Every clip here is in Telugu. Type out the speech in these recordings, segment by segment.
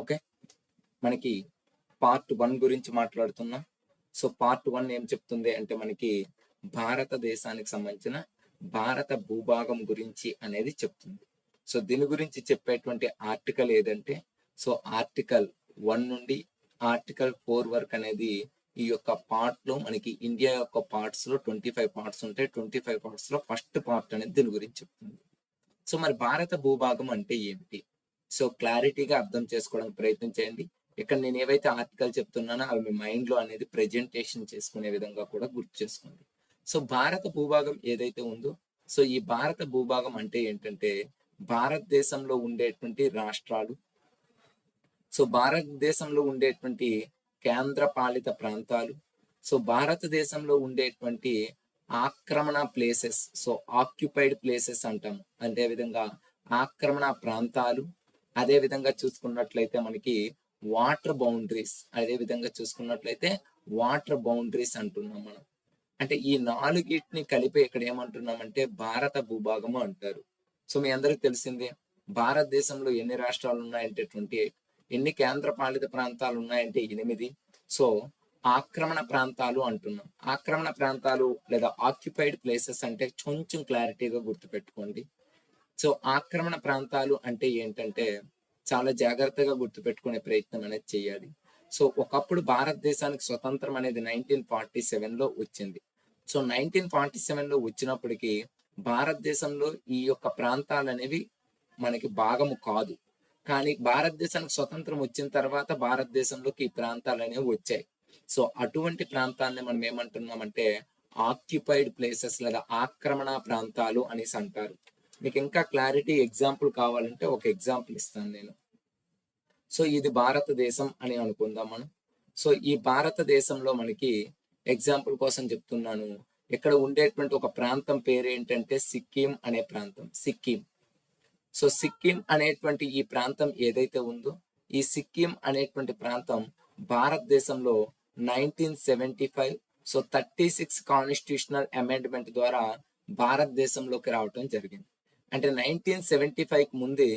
ఓకే, మనకి పార్ట్ 1 గురించి మాట్లాడుతున్నాం. సో పార్ట్ 1 ఏం చెప్తుంది అంటే మనకి భారతదేశానికి సంబంధించిన భారత భూభాగం గురించి అనేది చెప్తుంది. సో దీని గురించి చెప్పేటువంటి ఆర్టికల్ ఏదంటే సో ఆర్టికల్ 1 నుండి ఆర్టికల్ 4 వరకు అనేది ఈ యొక్క పార్ట్ లో మనకి ఇండియా యొక్క పార్ట్స్ లో 25 పార్ట్స్ ఉంటాయి. 25 పార్ట్స్ లో ఫస్ట్ పార్ట్ అనేది దీని గురించి చెప్తుంది. సో మరి భారత భూభాగం అంటే ఏమిటి? సో క్లారిటీగా అర్థం చేసుకోవడానికి ప్రయత్నం చేయండి. ఇక్కడ నేను ఏవైతే ఆర్టికల్ చెప్తున్నానో అవి మీ మైండ్ లో అనేది ప్రెజెంటేషన్ చేసుకునే విధంగా కూడా గుర్తు చేసుకోండి. సో భారత భూభాగం ఏదైతే ఉందో సో ఈ భారత భూభాగం అంటే ఏంటంటే భారతదేశంలో ఉండేటువంటి రాష్ట్రాలు, సో భారతదేశంలో ఉండేటువంటి కేంద్ర పాలిత ప్రాంతాలు, సో భారతదేశంలో ఉండేటువంటి ఆక్రమణ ప్లేసెస్, సో ఆక్యుపైడ్ ప్లేసెస్ అంటాం. అదే విధంగా ఆక్రమణ ప్రాంతాలు, అదే విధంగా చూసుకున్నట్లయితే మనకి వాటర్ బౌండరీస్, అదే విధంగా చూసుకున్నట్లయితే వాటర్ బౌండరీస్ అంటున్నాం మనం. అంటే ఈ నాలుగిటిని కలిపి ఇక్కడ ఏమంటున్నామంటే భారత భూభాగము అంటారు. సో మీ అందరికి తెలిసిందే భారతదేశంలో ఎన్ని రాష్ట్రాలు ఉన్నాయంటే 28, ఎన్ని కేంద్ర పాలిత ప్రాంతాలు ఉన్నాయంటే 8. సో ఆక్రమణ ప్రాంతాలు అంటున్నాం. ఆక్రమణ ప్రాంతాలు లేదా ఆక్యుపైడ్ ప్లేసెస్ అంటే కొంచెం క్లారిటీగా గుర్తుపెట్టుకోండి. సో ఆక్రమణ ప్రాంతాలు అంటే ఏంటంటే చాలా జాగ్రత్తగా గుర్తుపెట్టుకునే ప్రయత్నం అనేది చేయాలి. సో ఒకప్పుడు భారతదేశానికి స్వతంత్రం అనేది 1947 లో వచ్చింది. సో 1947 లో వచ్చినప్పటికీ భారతదేశంలో ఈ యొక్క ప్రాంతాలు అనేవి మనకి భాగము కాదు. కానీ భారతదేశానికి స్వతంత్రం వచ్చిన తర్వాత భారతదేశంలోకి ఈ ప్రాంతాలు అనేవి వచ్చాయి. సో అటువంటి ప్రాంతాన్ని మనం ఏమంటున్నామంటే ఆక్యుపైడ్ ప్లేసెస్ లేదా ఆక్రమణ ప్రాంతాలు అనేసి అంటారు. మీకు ఇంకా క్లారిటీ ఎగ్జాంపుల్ కావాలంటే ఒక ఎగ్జాంపుల్ ఇస్తాను నేను. సో ఇది భారతదేశం అని అనుకుందాం మనం. సో ఈ భారతదేశంలో మనకి ఎగ్జాంపుల్ కోసం చెప్తున్నాను, ఇక్కడ ఉండేటువంటి ఒక ప్రాంతం పేరు ఏంటంటే సిక్కిం అనే ప్రాంతం. సిక్కిం. సో సిక్కిం అనేటువంటి ఈ ప్రాంతం ఏదైతే ఉందో ఈ సిక్కిం అనేటువంటి ప్రాంతం భారతదేశంలో 1975 సో 36 కాన్స్టిట్యూషనల్ అమెండ్మెంట్ ద్వారా భారతదేశంలోకి రావటం జరిగింది. అంటే 1975 ముందే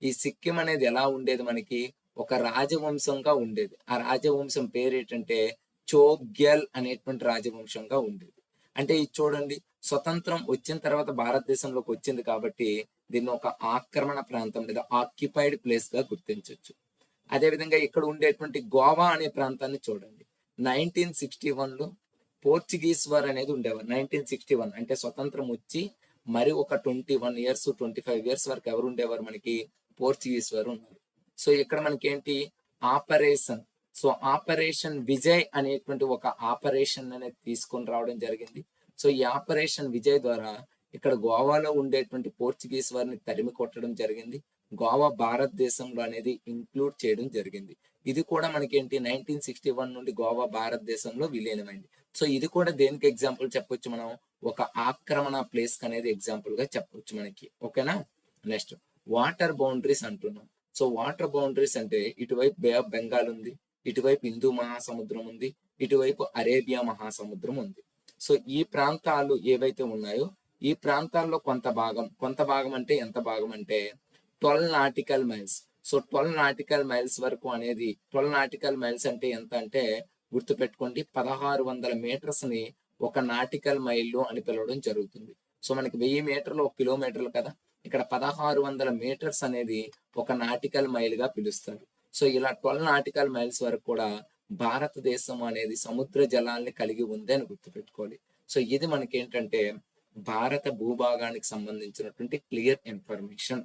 ఈ సిక్కిం అనేది ఎలా ఉండేది, మనకి ఒక రాజవంశంగా ఉండేది. ఆ రాజవంశం పేరు ఏంటంటే చోగ్యల్ అనేటువంటి రాజవంశంగా ఉండేది. అంటే ఇది చూడండి, స్వతంత్రం వచ్చిన తర్వాత భారతదేశంలోకి వచ్చింది కాబట్టి దీన్ని ఒక ఆక్రమణ ప్రాంతం లేదా ఆక్యుపైడ్ ప్లేస్ గా గుర్తించవచ్చు. అదేవిధంగా ఇక్కడ ఉండేటువంటి గోవా అనే ప్రాంతాన్ని చూడండి, 1961 లో పోర్చుగీస్ వారు అనేది ఉండేవారు. 1961 అంటే స్వతంత్రం వచ్చి మరి ఒక 21 ఇయర్స్ 25 ఇయర్స్ వరకు ఎవరు ఉండేవారు, మనకి పోర్చుగీస్ వారు ఉన్నారు. సో ఇక్కడ మనకి ఏంటి ఆపరేషన్, సో ఆపరేషన్ విజయ్ అనేటువంటి ఒక ఆపరేషన్ అనేది తీసుకొని రావడం జరిగింది. సో ఈ ఆపరేషన్ విజయ్ ద్వారా ఇక్కడ గోవాలో ఉండేటువంటి పోర్చుగీస్ వారిని తరిమి కొట్టడం జరిగింది. గోవా భారతదేశంలో అనేది ఇంక్లూడ్ చేయడం జరిగింది. ఇది కూడా మనకేంటి 1961 నుండి గోవా భారతదేశంలో విలీనమైంది. సో ఇది కూడా దేనికి ఎగ్జాంపుల్ చెప్పొచ్చు, మనం ఒక ఆక్రమణ ప్లేస్ అనేది ఎగ్జాంపుల్ గా చెప్పొచ్చు మనకి. ఓకేనా. నెక్స్ట్ వాటర్ బౌండరీస్ అంటున్నాం. సో వాటర్ బౌండరీస్ అంటే ఇటువైపు బే ఆఫ్ బెంగాల్ ఉంది, ఇటువైపు హిందూ మహాసముద్రం ఉంది, ఇటువైపు అరేబియా మహాసముద్రం ఉంది. సో ఈ ప్రాంతాలు ఏవైతే ఉన్నాయో ఈ ప్రాంతాల్లో కొంత భాగం అంటే ఎంత భాగం అంటే 12 nautical miles. So 12 nautical miles వరకు అనేది 12 నాటికల్ మైల్స్ అంటే ఎంత అంటే గుర్తుపెట్టుకోండి 1600 మీటర్స్ ని ఒక నాటికల్ మైళ్ళు అని పిలవడం జరుగుతుంది. సో మనకి 1000 మీటర్లు 1 కిలోమీటర్లు కదా, ఇక్కడ 1600 మీటర్స్ అనేది ఒక నాటికల్ మైల్ గా పిలుస్తారు. సో ఇలా 12 నాటికల్ మైల్స్ వరకు కూడా భారతదేశం అనేది సముద్ర జలాల్ని కలిగి ఉంది అని గుర్తుపెట్టుకోవాలి. సో ఇది మనకి ఏంటంటే భారత భూభాగానికి సంబంధించినటువంటి క్లియర్ ఇన్ఫర్మేషన్.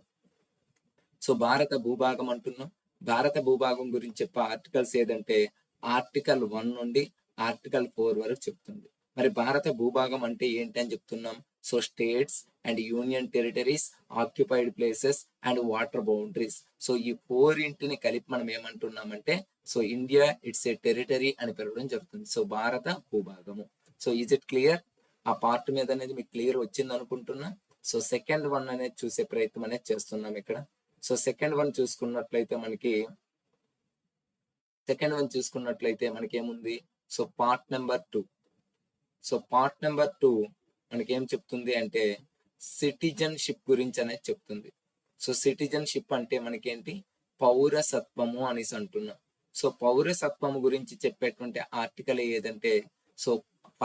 సో భారత భూభాగం అంటున్నాం. భారత భూభాగం గురించి చెప్పే ఆర్టికల్స్ ఏదంటే ఆర్టికల్ 1 నుండి ఆర్టికల్ 4 వరకు చెప్తుంది. మరి భారత భూభాగం అంటే ఏంటి అని చెప్తున్నాం. So states and union territories, occupied places and water boundaries. So ఈ 4 కలిపి మనం ఏమంటున్నామంటే so India it's a territory అని పిలవడం జరుగుతుంది. సో భారత భూభాగము. So is it clear? ఆ పార్ట్ మీద అనేది మీకు క్లియర్ వచ్చింది అనుకుంటున్నా. సో సెకండ్ వన్ అనేది చూసే ప్రయత్నం అనేది చేస్తున్నాం ఇక్కడ. సో సెకండ్ వన్ చూసుకున్నట్లయితే మనకి ఏముంది, so part number 2. So part number 2 మనకి ఏం చెప్తుంది అంటే సిటిజన్షిప్ గురించి అనేది చెప్తుంది. సో సిటిజన్షిప్ అంటే మనకేంటి పౌరసత్వము అనేసి అంటున్నాం. సో పౌరసత్వము గురించి చెప్పేటువంటి ఆర్టికల్ ఏదంటే so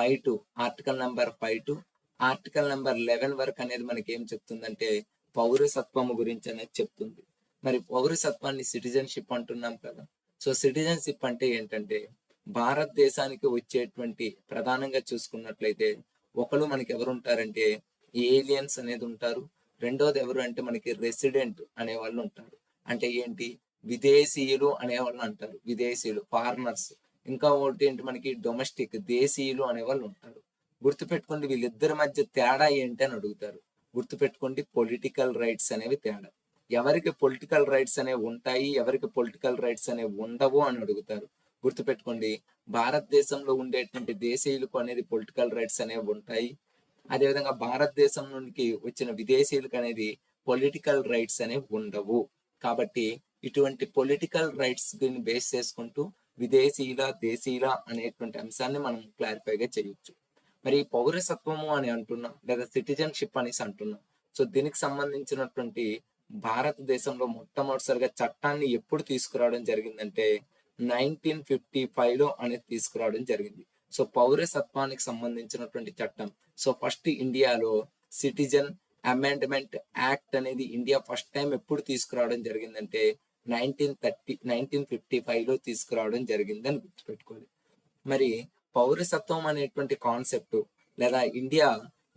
5 article number 5 article number 11 వరకు అనేది మనకి ఏం చెప్తుందంటే పౌరసత్వము గురించి అనేది చెప్తుంది. మరి పౌరసత్వాన్ని సిటిజన్షిప్ అంటున్నాం కదా. సో సిటిజన్షిప్ అంటే ఏంటంటే భారతదేశానికి వచ్చేటువంటి ప్రధానంగా చూసుకున్నట్లయితే ఒకరు మనకి ఎవరు ఉంటారంటే ఏలియన్స్ అనేది ఉంటారు. రెండోది ఎవరు అంటే మనకి రెసిడెంట్ అనే వాళ్ళు ఉంటారు. అంటే ఏంటి విదేశీయులు అనే వాళ్ళు అంటారు, విదేశీయులు ఫారినర్స్. ఇంకా ఒకటి ఏంటి మనకి డొమెస్టిక్ దేశీయులు అనే వాళ్ళు ఉంటారు. గుర్తుపెట్టుకోండి వీళ్ళిద్దరి మధ్య తేడా ఏంటి అని అడుగుతారు. గుర్తుపెట్టుకోండి పొలిటికల్ రైట్స్ అనేవి తేడా. ఎవరికి పొలిటికల్ రైట్స్ అనేవి ఉంటాయి, ఎవరికి పొలిటికల్ రైట్స్ అనేవి ఉండవు అని అడుగుతారు. గుర్తుపెట్టుకోండి భారతదేశంలో ఉండేటువంటి దేశీయులకు అనేది పొలిటికల్ రైట్స్ అనేవి ఉంటాయి. అదేవిధంగా భారతదేశం నుండి వచ్చిన విదేశీయులకు అనేది పొలిటికల్ రైట్స్ అనేవి ఉండవు. కాబట్టి ఇటువంటి పొలిటికల్ రైట్స్ బేస్ చేసుకుంటూ విదేశీయుల దేశీయుల అనేటువంటి అంశాన్ని మనం క్లారిఫైగా చేయొచ్చు. మరి పౌరసత్వము అని అంటున్నాం లేదా సిటిజన్షిప్ అనేసి అంటున్నాం. సో దీనికి సంబంధించినటువంటి భారతదేశంలో మొట్టమొదటిసారిగా చట్టాన్ని ఎప్పుడు తీసుకురావడం జరిగిందంటే 1955 లో అనేది తీసుకురావడం జరిగింది. సో పౌరసత్వానికి సంబంధించినటువంటి చట్టం. సో ఫస్ట్ ఇండియాలో సిటిజన్ అమెండ్మెంట్ యాక్ట్ అనేది ఇండియా ఫస్ట్ టైం ఎప్పుడు తీసుకురావడం జరిగిందంటే 1955 లో తీసుకురావడం జరిగిందని గుర్తుపెట్టుకోవాలి. మరి పౌరసత్వం అనేటువంటి కాన్సెప్ట్ లేదా ఇండియా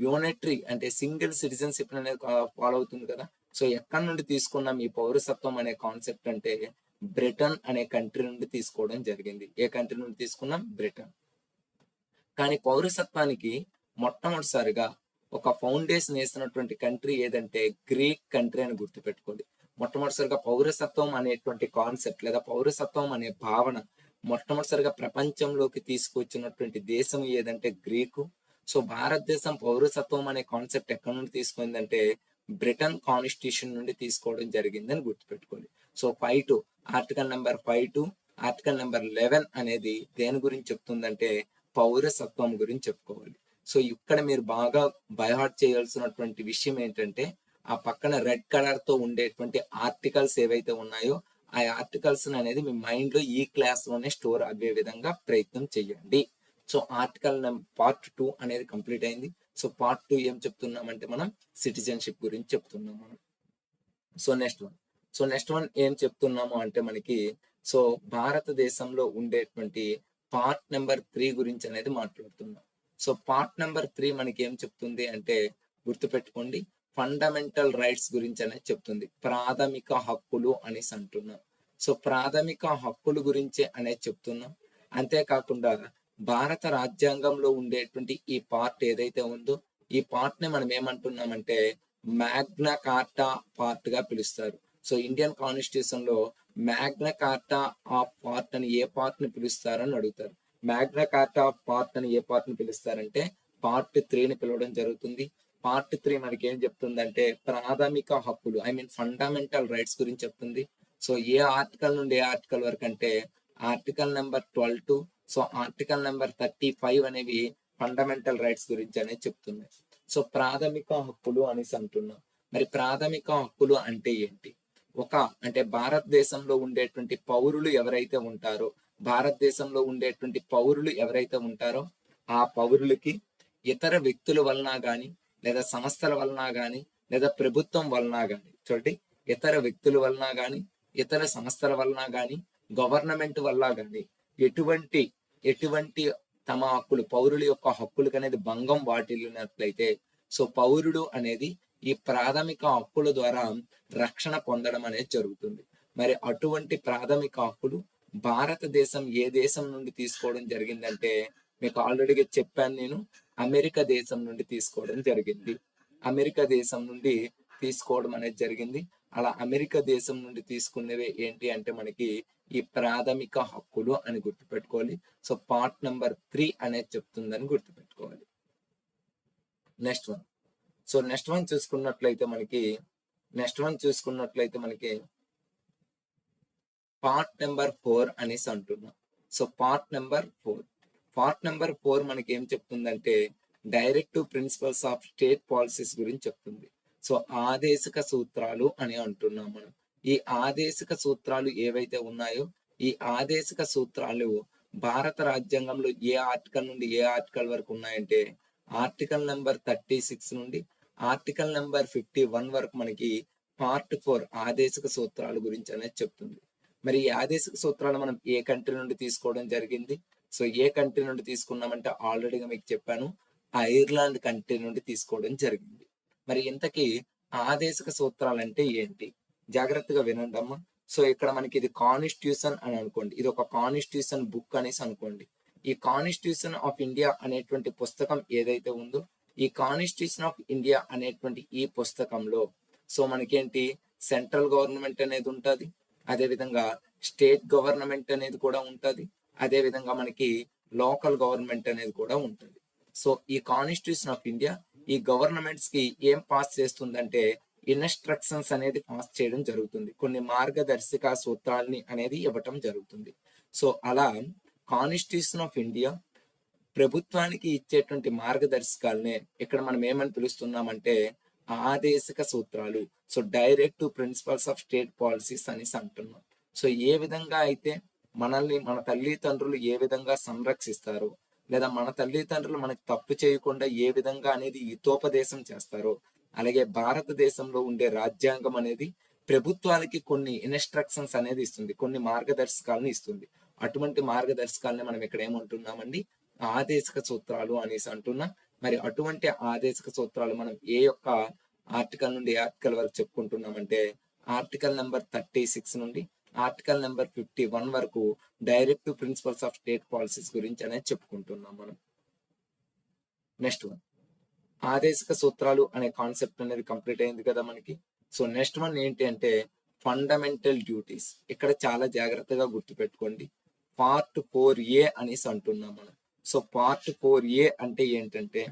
యూనిటరీ అంటే సింగిల్ సిటిజన్షిప్ అనేది ఫాలో అవుతుంది కదా. సో ఎక్కడి నుండి తీసుకున్నాం ఈ పౌరసత్వం అనే కాన్సెప్ట్ అంటే బ్రిటన్ అనే కంట్రీ నుండి తీసుకోవడం జరిగింది. ఏ కంట్రీ నుండి తీసుకున్నాం? బ్రిటన్. కానీ పౌరసత్వానికి మొట్టమొదటిసారిగా ఒక ఫౌండేషన్ వేసినటువంటి కంట్రీ ఏదంటే గ్రీక్ కంట్రీ అని గుర్తుపెట్టుకోండి. మొట్టమొదటిసారిగా పౌరసత్వం అనేటువంటి కాన్సెప్ట్ లేదా పౌరసత్వం అనే భావన మొట్టమొదటిసారిగా ప్రపంచంలోకి తీసుకొచ్చినటువంటి దేశం ఏదంటే గ్రీకు. సో భారతదేశం పౌరసత్వం అనే కాన్సెప్ట్ ఎక్కడి నుండి తీసుకుందంటే బ్రిటన్ కాన్స్టిట్యూషన్ నుండి తీసుకోవడం జరిగిందని గుర్తుపెట్టుకోండి. So 5 article number 5 article number 11 అనేది దేని గురించి చెప్తుందంటే పౌరసత్వం గురించి చెప్పుకోవాలి. సో ఇక్కడ మీరు బాగా బైహార్ట్ చేయాల్సినటువంటి విషయం ఏంటంటే ఆ పక్కన రెడ్ కలర్ తో ఉండేటువంటి ఆర్టికల్స్ ఏవైతే ఉన్నాయో ఆ ఆర్టికల్స్ అనేది మీ మైండ్ లో ఈ క్లాస్ లోనే స్టోర్ అయ్యే విధంగా ప్రయత్నం చేయండి. సో ఆర్టికల్ పార్ట్ 2 అనేది కంప్లీట్ అయింది. సో పార్ట్ 2 ఏం చెప్తున్నామంటే మనం సిటిజన్షిప్ గురించి చెప్తున్నాం మనం. సో నెక్స్ట్ వన్ ఏం చెప్తున్నాము అంటే మనకి సో భారతదేశంలో ఉండేటువంటి పార్ట్ నెంబర్ 3 గురించి అనేది మాట్లాడుతున్నాం. సో పార్ట్ నెంబర్ 3 మనకి ఏం చెప్తుంది అంటే గుర్తుపెట్టుకోండి ఫండమెంటల్ రైట్స్ గురించి అనేది చెప్తుంది. ప్రాథమిక హక్కులు అనేసి అంటున్నాం. సో ప్రాథమిక హక్కులు గురించి అనేది చెప్తున్నాం. అంతేకాకుండా భారత రాజ్యాంగంలో ఉండేటువంటి ఈ పార్ట్ ఏదైతే ఉందో ఈ పార్ట్ ని మనం ఏమంటున్నామంటే మ్యాగ్నా కార్టా పార్ట్ గా పిలుస్తారు. సో ఇండియన్ కాన్స్టిట్యూషన్ లో మ్యాగ్నా కార్టా ఆఫ్ పార్ట్ అని ఏ పార్ట్ ని పిలుస్తారని అడుగుతారు. మ్యాగ్నా కార్టా ఆఫ్ పార్ట్ అని ఏ పార్ట్ ని పిలుస్తారంటే పార్ట్ 3 ని పిలవడం జరుగుతుంది. పార్ట్ 3 మనకి ఏం చెప్తుందంటే ప్రాథమిక హక్కులు ఫండమెంటల్ రైట్స్ గురించి చెప్తుంది. సో ఏ ఆర్టికల్ నుండి ఏ ఆర్టికల్ వరకు అంటే article number 12 to so article number 35 అనేవి ఫండమెంటల్ రైట్స్ గురించి అనేది చెప్తున్నాయి. సో ప్రాథమిక హక్కులు అనేసి అంటున్నాం. మరి ప్రాథమిక హక్కులు అంటే ఏంటి? అంటే భారతదేశంలో ఉండేటువంటి పౌరులు ఎవరైతే ఉంటారో ఆ పౌరులకి ఇతర వ్యక్తుల వలన గాని లేదా సంస్థల వలన గాని లేదా ప్రభుత్వం వలన గాని చూడండి ఇతర వ్యక్తుల వలన గాని ఇతర సంస్థల వలన గాని గవర్నమెంట్ వల్ల గాని ఎటువంటి తమ హక్కులు పౌరుల యొక్క హక్కులకు అనేది భంగం వాటిల్లినట్లయితే సో పౌరుడు అనేది ఈ ప్రాథమిక హక్కుల ద్వారా రక్షణ పొందడం అనేది జరుగుతుంది. మరి అటువంటి ప్రాథమిక హక్కులు భారతదేశం ఏ దేశం నుండి తీసుకోవడం జరిగిందంటే మీకు ఆల్రెడీగా చెప్పాను నేను అమెరికా దేశం నుండి తీసుకోవడం జరిగింది. అలా అమెరికా దేశం నుండి తీసుకునేవి ఏంటి అంటే మనకి ఈ ప్రాథమిక హక్కులు అని గుర్తుపెట్టుకోవాలి. సో పార్ట్ నెంబర్ 3 అనేది చెప్తుందని గుర్తుపెట్టుకోవాలి. నెక్స్ట్ వన్ చూసుకున్నట్లయితే మనకి పార్ట్ నెంబర్ 4 అనేసి అంటున్నాం. సో పార్ట్ నెంబర్ 4 మనకి ఏం చెప్తుందంటే directive principles of state policies గురించి చెప్తుంది. సో ఆదేశిక సూత్రాలు అని అంటున్నాం మనం. ఈ ఆదేశిక సూత్రాలు ఏవైతే ఉన్నాయో ఈ ఆదేశిక సూత్రాలు భారత రాజ్యాంగంలో ఏ ఆర్టికల్ నుండి ఏ ఆర్టికల్ వరకు ఉన్నాయంటే ఆర్టికల్ నెంబర్ 36 నుండి ఆర్టికల్ నెంబర్ 51 వరకు మనకి పార్ట్ 4 ఆదేశిక సూత్రాల గురించి అనేది చెప్తుంది. మరి ఈ ఆదేశిక సూత్రాలు మనం ఏ కంట్రీ నుండి తీసుకోవడం జరిగింది? సో ఏ కంట్రీ నుండి తీసుకున్నామంటే ఆల్రెడీగా మీకు చెప్పాను, ఐర్లాండ్ కంట్రీ నుండి తీసుకోవడం జరిగింది. మరి ఇంతకీ ఆదేశిక సూత్రాలు అంటే ఏంటి? జాగ్రత్తగా వినండి అమ్మా. సో ఇక్కడ మనకి ఇది కాన్స్టిట్యూషన్ అని అనుకోండి, ఇది ఒక కాన్స్టిట్యూషన్ బుక్ అనేసి అనుకోండి. ఈ కాన్స్టిట్యూషన్ ఆఫ్ ఇండియా అనేటువంటి పుస్తకం ఏదైతే ఉందో ఈ కాన్స్టిట్యూషన్ ఆఫ్ ఇండియా అనేటువంటి ఈ పుస్తకంలో సో మనకేంటి సెంట్రల్ గవర్నమెంట్ అనేది ఉంటుంది, అదే విధంగా స్టేట్ గవర్నమెంట్ అనేది కూడా ఉంటుంది, అదే విధంగా మనకి లోకల్ గవర్నమెంట్ అనేది కూడా ఉంటుంది. సో ఈ కాన్స్టిట్యూషన్ ఆఫ్ ఇండియా ఈ గవర్నమెంట్స్ కి ఏం పాస్ చేస్తుందంటే ఇన్స్ట్రక్షన్స్ అనేది పాస్ చేయడం జరుగుతుంది, కొన్ని మార్గదర్శక సూత్రాలని అనేది ఇవ్వటం జరుగుతుంది. సో అలా కాన్స్టిట్యూషన్ ఆఫ్ ఇండియా ప్రభుత్వానికి ఇచ్చేటువంటి మార్గదర్శకాలనే ఇక్కడ మనం ఏమని పిలుస్తున్నామంటే ఆదేశిక సూత్రాలు. So direct principles of state policies అనేసి అంటున్నాం. సో ఏ విధంగా అయితే మనల్ని మన తల్లిదండ్రులు ఏ విధంగా సంరక్షిస్తారో లేదా మన తల్లిదండ్రులు మనకి తప్పు చేయకుండా ఏ విధంగా అనేది హితోపదేశం చేస్తారో అలాగే భారతదేశంలో ఉండే రాజ్యాంగం అనేది ప్రభుత్వాలకి కొన్ని ఇన్స్ట్రక్షన్స్ అనేది ఇస్తుంది, కొన్ని మార్గదర్శకాలను ఇస్తుంది. అటువంటి మార్గదర్శకాలని మనం ఇక్కడ ఏమంటున్నామండి, ఆదేశిక సూత్రాలు అనేసి అంటున్నాం. మరి అటువంటి ఆదేశిక సూత్రాలు మనం ఏ యొక్క ఆర్టికల్ నుండి ఆర్టికల్ వరకు చెప్పుకుంటున్నామంటే ఆర్టికల్ నెంబర్ 36 నుండి ఆర్టికల్ నెంబర్ 51 వరకు direct principles of state policies గురించి అనేది చెప్పుకుంటున్నాం మనం. నెక్స్ట్ వన్ ఆదేశిక సూత్రాలు అనే కాన్సెప్ట్ అనేది కంప్లీట్ అయింది కదా మనకి. సో నెక్స్ట్ వన్ ఏంటి అంటే ఫండమెంటల్ డ్యూటీస్. ఇక్కడ చాలా జాగ్రత్తగా గుర్తుపెట్టుకోండి, పార్ట్ 4A అనేసి అంటున్నాం మనం. సో పార్ట్ 4A అంటే ఏంటంటే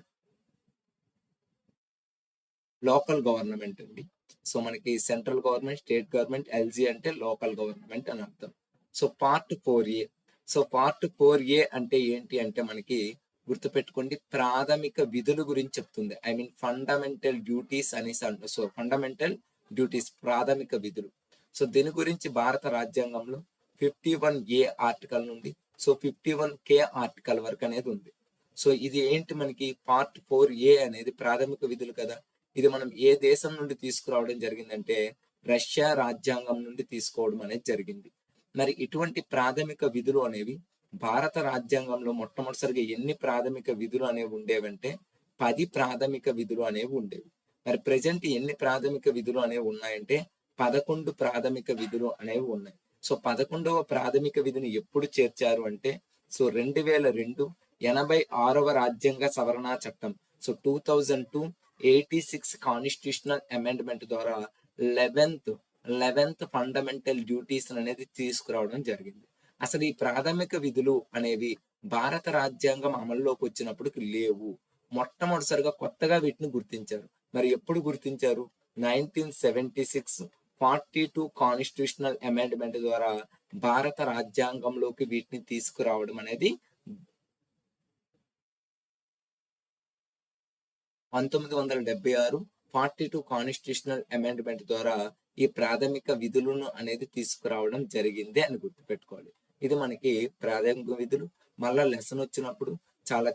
లోకల్ గవర్నమెంట్ అండి. సో మనకి central government, state government, LG అంటే లోకల్ గవర్నమెంట్ అని అర్థం. So part 4A. So part 4A అంటే ఏంటి అంటే మనకి గుర్తుపెట్టుకోండి ప్రాథమిక విధుల గురించి చెప్తుంది, ఐ మీన్ ఫండమెంటల్ డ్యూటీస్ అనేసి అంట. సో ఫండమెంటల్ డ్యూటీస్ ప్రాథమిక విధులు. సో దీని గురించి భారత రాజ్యాంగంలో 51A ఆర్టికల్ నుండి సో 51K ఆర్టికల్ వరకు అనేది ఉంది. సో ఇది ఏంటి మనకి పార్ట్ 4A అనేది ప్రాథమిక విధులు కదా. ఇది మనం ఏ దేశం నుండి తీసుకురావడం జరిగిందంటే రష్యా రాజ్యాంగం నుండి తీసుకోవడం అనేది జరిగింది. మరి ఇటువంటి ప్రాథమిక విధులు అనేవి భారత రాజ్యాంగంలో మొట్టమొదటిసారిగా ఎన్ని ప్రాథమిక విధులు అనేవి ఉండేవంటే 10 ప్రాథమిక విధులు అనేవి ఉండేవి. మరి ప్రజెంట్ ఎన్ని ప్రాథమిక విధులు అనేవి ఉన్నాయంటే 11 ప్రాథమిక విధులు అనేవి ఉన్నాయి. సో 11వ ప్రాథమిక విధిని ఎప్పుడు చేర్చారు అంటే సో 2002 86వ రాజ్యాంగ సవరణ చట్టం సో 2002 86 కాన్స్టిట్యూషనల్ అమెండ్మెంట్ ద్వారా 11th ఫండమెంటల్ డ్యూటీస్ అనేది తీసుకురావడం జరిగింది. అసలు ఈ ప్రాథమిక విధులు అనేవి భారత రాజ్యాంగం అమల్లోకి వచ్చినప్పుడు లేవు, మొట్టమొదటిసారిగా కొత్తగా వీటిని గుర్తించారు. మరి ఎప్పుడు గుర్తించారు? 1976 42 కాన్స్టిట్యూషనల్ అమెండ్మెంట్ ద్వారా భారత రాజ్యాంగంలోకి వీటిని తీసుకురావడం అనేది 1976 42 కాన్స్టిట్యూషనల్ అమెండ్మెంట్ ద్వారా ఈ ప్రాథమిక విధులను అనేది తీసుకురావడం జరిగింది అని గుర్తుపెట్టుకోవాలి. ఇది మనకి ప్రాథమిక విధులు. మళ్ళా లెసన్ వచ్చినప్పుడు చాలా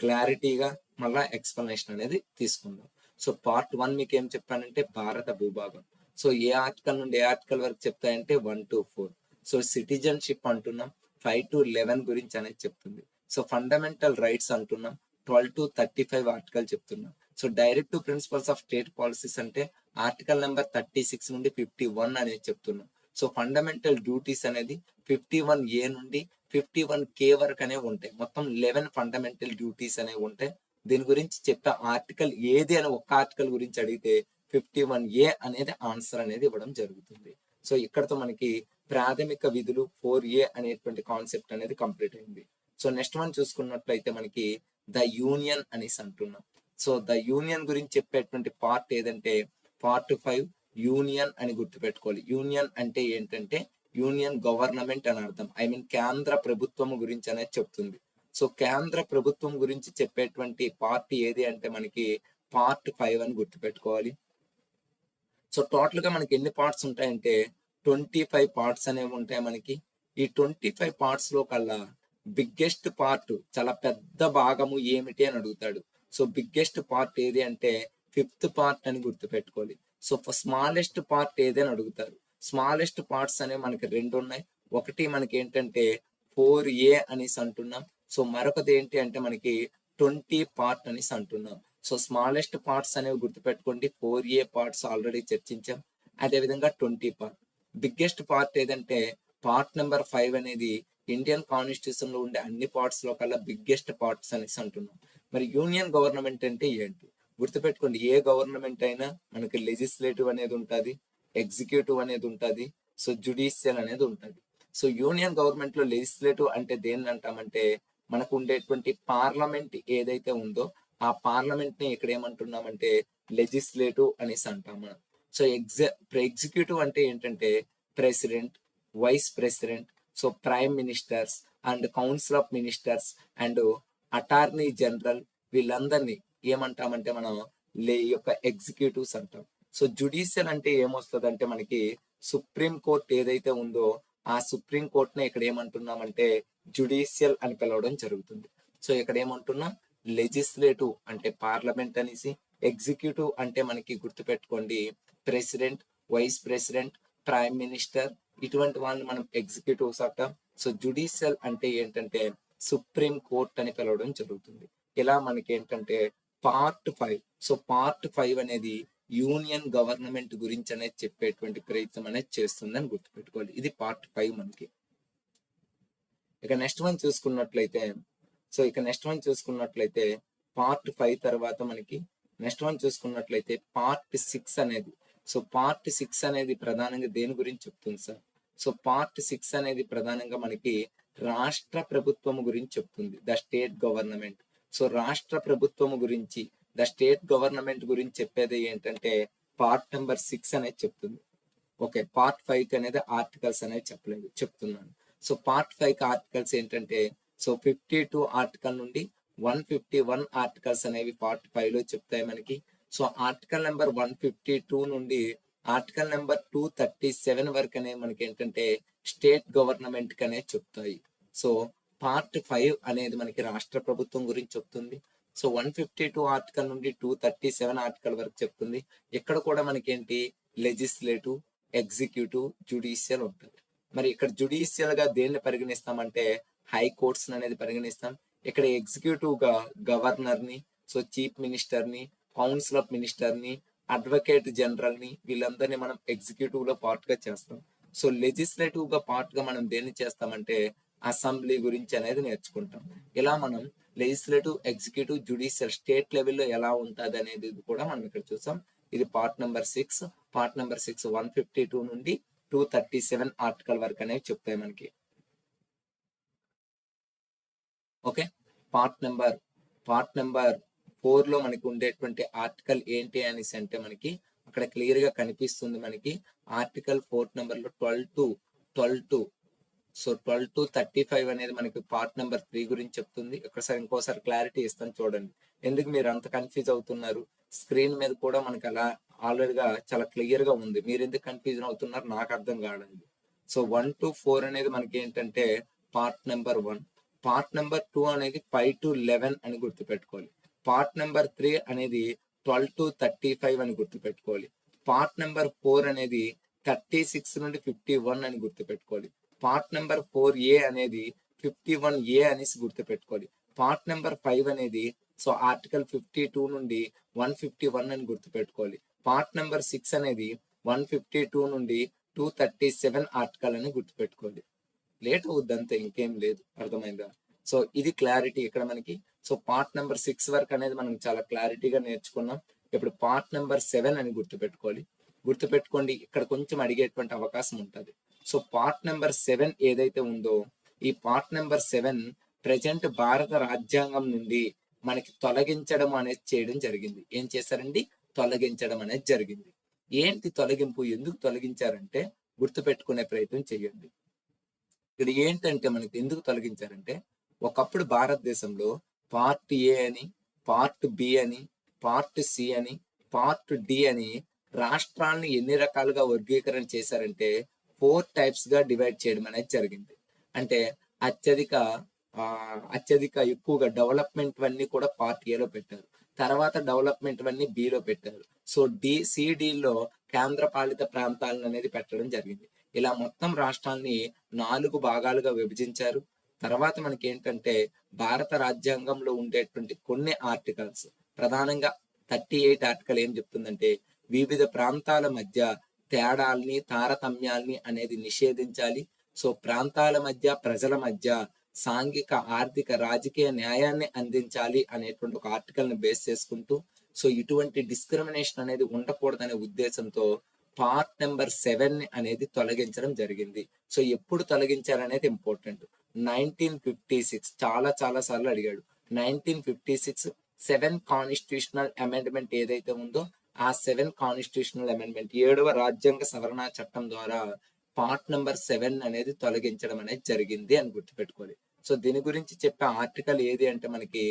క్లారిటీగా మళ్ళా ఎక్స్ప్లెనేషన్ అనేది తీసుకుందాం. సో పార్ట్ 1 మీకు ఏం చెప్పానంటే భారత భూభాగం. సో ఏ ఆర్టికల్ నుండి ఏ ఆర్టికల్ వరకు చెప్తాయంటే 1 to 4. సో సిటిజన్షిప్ అంటున్నాం 5 to 11 గురించి అనేది చెప్తుంది. సో ఫండమెంటల్ రైట్స్ అంటున్నాం 12 to 35 ఆర్టికల్ చెప్తున్నాం. So direct principles of state policies అంటే ఆర్టికల్ నెంబర్ 36 నుండి 51 అనేది చెప్తున్నాం. సో ఫండమెంటల్ డ్యూటీస్ అనేది 51A నుండి 51K వరకు అనేవి ఉంటాయి. మొత్తం 11 ఫండమెంటల్ డ్యూటీస్ అనేవి ఉంటాయి. దీని గురించి చెప్పే ఆర్టికల్ ఏది అని ఒక ఆర్టికల్ గురించి అడిగితే 51A అనేది ఆన్సర్ అనేది ఇవ్వడం జరుగుతుంది. సో ఇక్కడతో మనకి ప్రాథమిక విధులు 4A అనేటువంటి కాన్సెప్ట్ అనేది కంప్లీట్ అయింది. సో నెక్స్ట్ వన్ చూసుకున్నట్లయితే మనకి ద యూనియన్ అనేసి అంటున్నాం. సో ద యూనియన్ గురించి చెప్పేటువంటి పార్ట్ ఏదంటే పార్ట్ 5 యూనియన్ అని గుర్తుపెట్టుకోవాలి. యూనియన్ అంటే ఏంటంటే యూనియన్ గవర్నమెంట్ అని అర్థం, ఐ మీన్ కేంద్ర ప్రభుత్వం గురించి అనేది చెప్తుంది. సో కేంద్ర ప్రభుత్వం గురించి చెప్పేటువంటి పార్ట్ ఏది అంటే మనకి పార్ట్ 5 అని గుర్తుపెట్టుకోవాలి. సో టోటల్ గా మనకి ఎన్ని పార్ట్స్ ఉంటాయంటే 25 పార్ట్స్ అనేవి ఉంటాయి మనకి. ఈ 25 పార్ట్స్ లో కల్లా బిగ్గెస్ట్ పార్ట్, చాలా పెద్ద భాగము ఏమిటి అని అడుగుతాడు. సో బిగ్గెస్ట్ పార్ట్ ఏది అంటే 5th పార్ట్ అని గుర్తుపెట్టుకోవాలి. సో స్మాలెస్ట్ పార్ట్ ఏది అని అడుగుతారు. స్మాలెస్ట్ పార్ట్స్ అనేవి మనకి రెండు ఉన్నాయి. ఒకటి మనకి ఏంటంటే 4A అనేసి అంటున్నాం. సో మరొకటి ఏంటి అంటే మనకి 20 పార్ట్ అనేసి అంటున్నాం. సో స్మాలెస్ట్ పార్ట్స్ అనేవి గుర్తుపెట్టుకోండి. 4A పార్ట్స్ ఆల్రెడీ చర్చించాం. అదేవిధంగా 20 పార్ట్. బిగ్గెస్ట్ పార్ట్ ఏదంటే పార్ట్ నెంబర్ 5 అనేది ఇండియన్ కాన్స్టిట్యూషన్ లో ఉండే అన్ని పార్ట్స్ లో కల్లా బిగ్గెస్ట్ పార్ట్స్ అనేసి అంటున్నాం. మరి యూనియన్ గవర్నమెంట్ అంటే ఏంటి గుర్తుపెట్టుకోండి. ఏ గవర్నమెంట్ అయినా మనకి లెజిస్లేటివ్ అనేది ఉంటుంది, ఎగ్జిక్యూటివ్ అనేది ఉంటుంది, సో జుడిషియల్ అనేది ఉంటుంది. సో యూనియన్ గవర్నమెంట్ లో లెజిస్లేటివ్ అంటే దేన్ని అంటామంటే మనకు ఉండేటువంటి పార్లమెంట్ ఏదైతే ఉందో ఆ పార్లమెంట్ ని ఇక్కడ ఏమంటున్నామంటే లెజిస్లేటివ్ అనేసి అంటాం మనం. సో ఎగ్జిక్యూటివ్ అంటే ఏంటంటే president, vice president, so prime ministers and council of ministers and attorney general, వీళ్ళందరినీ ఏమంటామంటే మనం యొక్క ఎగ్జిక్యూటివ్స్ అంటాం. సో జుడిషియల్ అంటే ఏమొస్తుంది అంటే మనకి సుప్రీం కోర్ట్ ఏదైతే ఉందో ఆ సుప్రీం కోర్ట్ ని ఇక్కడ ఏమంటున్నామంటే జుడిషియల్ అని పిలవడం జరుగుతుంది. సో ఇక్కడ ఏమంటున్నాం లెజిస్లేటివ్ అంటే పార్లమెంట్ అనేసి, ఎగ్జిక్యూటివ్ అంటే మనకి గుర్తుపెట్టుకోండి president, vice president, prime minister, ఇటువంటి వాళ్ళని మనం ఎగ్జిక్యూటివ్స్ అంటాం. సో జుడిషియల్ అంటే ఏంటంటే సుప్రీం కోర్ట్ అని పిలవడం జరుగుతుంది. ఇలా మనకి ఏంటంటే పార్ట్ 5. సో పార్ట్ 5 అనేది యూనియన్ గవర్నమెంట్ గురించి అనేది చెప్పేటువంటి ప్రయత్నం అనేది చేస్తుందని గుర్తుపెట్టుకోవాలి. ఇది పార్ట్ 5 మనకి. ఇక నెక్స్ట్ వన్ చూసుకున్నట్లయితే పార్ట్ 5 తర్వాత మనకి నెక్స్ట్ వన్ చూసుకున్నట్లయితే పార్ట్ 6 అనేది. సో పార్ట్ 6 అనేది ప్రధానంగా దేని గురించి చెప్తుంది సార్? సో పార్ట్ 6 అనేది ప్రధానంగా మనకి రాష్ట్ర ప్రభుత్వం గురించి చెప్తుంది, ద స్టేట్ గవర్నమెంట్. సో రాష్ట్ర ప్రభుత్వం గురించి, ద స్టేట్ గవర్నమెంట్ గురించి చెప్పేది ఏంటంటే పార్ట్ నెంబర్ 6 అనేది చెప్తుంది. ఓకే, పార్ట్ 5 అనేది ఆర్టికల్స్ అనేది చెప్తున్నాను. సో పార్ట్ 5 ఆర్టికల్స్ ఏంటంటే సో 52 ఆర్టికల్ నుండి 151 ఆర్టికల్స్ అనేవి పార్ట్ 5 లో చెప్తాయి మనకి. సో ఆర్టికల్ నెంబర్ 152 నుండి ఆర్టికల్ నెంబర్ 237 వరకు అనేవి మనకి ఏంటంటే స్టేట్ గవర్నమెంట్ కి అనేది చెప్తాయి. సో పార్ట్ 5 అనేది మనకి రాష్ట్ర ప్రభుత్వం గురించి చెప్తుంది. సో 152 ఆర్టికల్ నుండి 237 ఆర్టికల్ వరకు చెప్తుంది. ఇక్కడ కూడా మనకి ఏంటి లెజిస్లేటివ్, ఎగ్జిక్యూటివ్, జుడిషియల్ ఉంటుంది. మరి ఇక్కడ జుడిషియల్ గా దేన్ని పరిగణిస్తామంటే హైకోర్ట్స్ అనేది పరిగణిస్తాం. ఇక్కడ ఎగ్జిక్యూటివ్ గా గవర్నర్ ని, సో చీఫ్ మినిస్టర్ ని, కౌన్సిల్ ఆఫ్ మినిస్టర్ ని, అడ్వకేట్ జనరల్ ని, వీళ్ళందరినీ మనం ఎగ్జిక్యూటివ్ లో పార్ట్ గా చేస్తాం. సో లెజిస్లేటివ్ గా పార్ట్ గా మనం దేన్ని చేస్తామంటే అసెంబ్లీ గురించి అనేది నేర్చుకుంటాం. ఇలా మనం లెజిస్లేటివ్, ఎగ్జిక్యూటివ్, జుడిషియల్ స్టేట్ లెవెల్లో ఎలా ఉంటుంది అనేది కూడా మనం ఇక్కడ చూసాం. ఇది పార్ట్ నెంబర్ 6. పార్ట్ నెంబర్ 6 152 నుండి 237 ఆర్టికల్ వరకు అనేవి చెప్తాయి మనకి. ఓకే, పార్ట్ నెంబర్ 4 లో మనకి ఉండేటువంటి ఆర్టికల్ ఏంటి అనేసి అంటే మనకి అక్కడ క్లియర్ గా కనిపిస్తుంది మనకి. ఆర్టికల్ 4 నెంబర్ లో 12 to సో 12 to 35 అనేది మనకి పార్ట్ నెంబర్ 3 గురించి చెప్తుంది. ఇంకోసారి క్లారిటీ ఇస్తాను చూడండి. ఎందుకు మీరు అంత కన్ఫ్యూజ్ అవుతున్నారు? స్క్రీన్ మీద కూడా మనకి అలా ఆల్రెడీగా చాలా క్లియర్ గా ఉంది. మీరు ఎందుకు కన్ఫ్యూజన్ అవుతున్నారు నాకు అర్థం కావడం. సో 1 to 4 అనేది మనకి ఏంటంటే పార్ట్ నెంబర్ 1. పార్ట్ నెంబర్ 2 అనేది 5 to 11 అని గుర్తుపెట్టుకోవాలి. పార్ట్ నెంబర్ 3 అనేది 12 to 35 అని గుర్తుపెట్టుకోవాలి. పార్ట్ నెంబర్ 4 అనేది 36 నుండి 51 అని గుర్తుపెట్టుకోవాలి. పార్ట్ నెంబర్ 4A అనేది 51A అనేసి గుర్తుపెట్టుకోవాలి. పార్ట్ నెంబర్ 5 అనేది సో ఆర్టికల్ 52 నుండి 151 అని గుర్తుపెట్టుకోవాలి. పార్ట్ నెంబర్ 6 అనేది 152 నుండి 237 ఆర్టికల్ అని గుర్తుపెట్టుకోవాలి. లేట్ అవుద్ది అంతే, ఇంకేం లేదు. అర్థమైందా? సో ఇది క్లారిటీ ఇక్కడ మనకి. సో పార్ట్ నెంబర్ 6 వరకు అనేది మనం చాలా క్లారిటీగా నేర్చుకున్నాం. ఇప్పుడు పార్ట్ నెంబర్ 7 అని గుర్తుపెట్టుకోండి. ఇక్కడ కొంచెం అడిగేటువంటి అవకాశం ఉంటుంది. సో పార్ట్ నెంబర్ 7 ఏదైతే ఉందో ఈ పార్ట్ నెంబర్ 7 ప్రజెంట్ భారత రాజ్యాంగం నుండి మనకి తొలగించడం అనేది చేయడం జరిగింది. ఏం చేశారండి? తొలగించడం అనేది జరిగింది. ఏంటి తొలగింపు? ఎందుకు తొలగించారంటే గుర్తుపెట్టుకునే ప్రయత్నం చేయండి. ఇక్కడ ఏంటంటే మనకి ఎందుకు తొలగించారంటే ఒకప్పుడు భారతదేశంలో పార్ట్ ఏ అని, పార్ట్ బి అని, పార్ట్ సి అని, పార్ట్ డి అని రాష్ట్రాలను ఎన్ని రకాలుగా వర్గీకరణ చేశారంటే 4 టైప్స్ గా డివైడ్ చేయడం అనేది జరిగింది. అంటే అత్యధిక అత్యధిక ఎక్కువగా డెవలప్మెంట్ అన్ని కూడా పార్ట్ ఏలో పెట్టారు. తర్వాత డెవలప్మెంట్ అన్ని బిలో పెట్టారు. సో సిడిలో కేంద్ర పాలిత ప్రాంతాలను అనేది పెట్టడం జరిగింది. ఇలా మొత్తం రాష్ట్రాన్ని 4 భాగాలుగా విభజించారు. తర్వాత మనకి ఏంటంటే భారత రాజ్యాంగంలో ఉండేటువంటి కొన్ని ఆర్టికల్స్, ప్రధానంగా 38 ఆర్టికల్ ఏం చెప్తుందంటే వివిధ ప్రాంతాల మధ్య తేడాల్ని తారతమ్యాల్ని అనేది నిషేధించాలి. సో ప్రాంతాల మధ్య ప్రజల మధ్య సాంఘిక ఆర్థిక రాజకీయ న్యాయాన్ని అందించాలి అనేటువంటి ఒక ఆర్టికల్ ని బేస్ చేసుకుంటూ, సో ఇటువంటి డిస్క్రిమినేషన్ అనేది ఉండకూడదనే ఉద్దేశంతో పార్ట్ నెంబర్ 7 అనేది తొలగించడం జరిగింది. సో ఎప్పుడు తొలగించారనేది ఇంపార్టెంట్. 1956 చాలా సార్లు అడిగాడు. 1956 7 కాన్స్టిట్యూషనల్ అమెండ్మెంట్ ఏదైతే ఉందో ఆ 7 కాన్స్టిట్యూషనల్ అమెండ్మెంట్ 7వ రాజ్యాంగ సవరణ చట్టం ద్వారా పార్ట్ నెంబర్ 7 అనేది తొలగించడం అనేది జరిగింది అని గుర్తుపెట్టుకోవాలి. సో దీని గురించి చెప్పే ఆర్టికల్ ఏది అంటే మనకి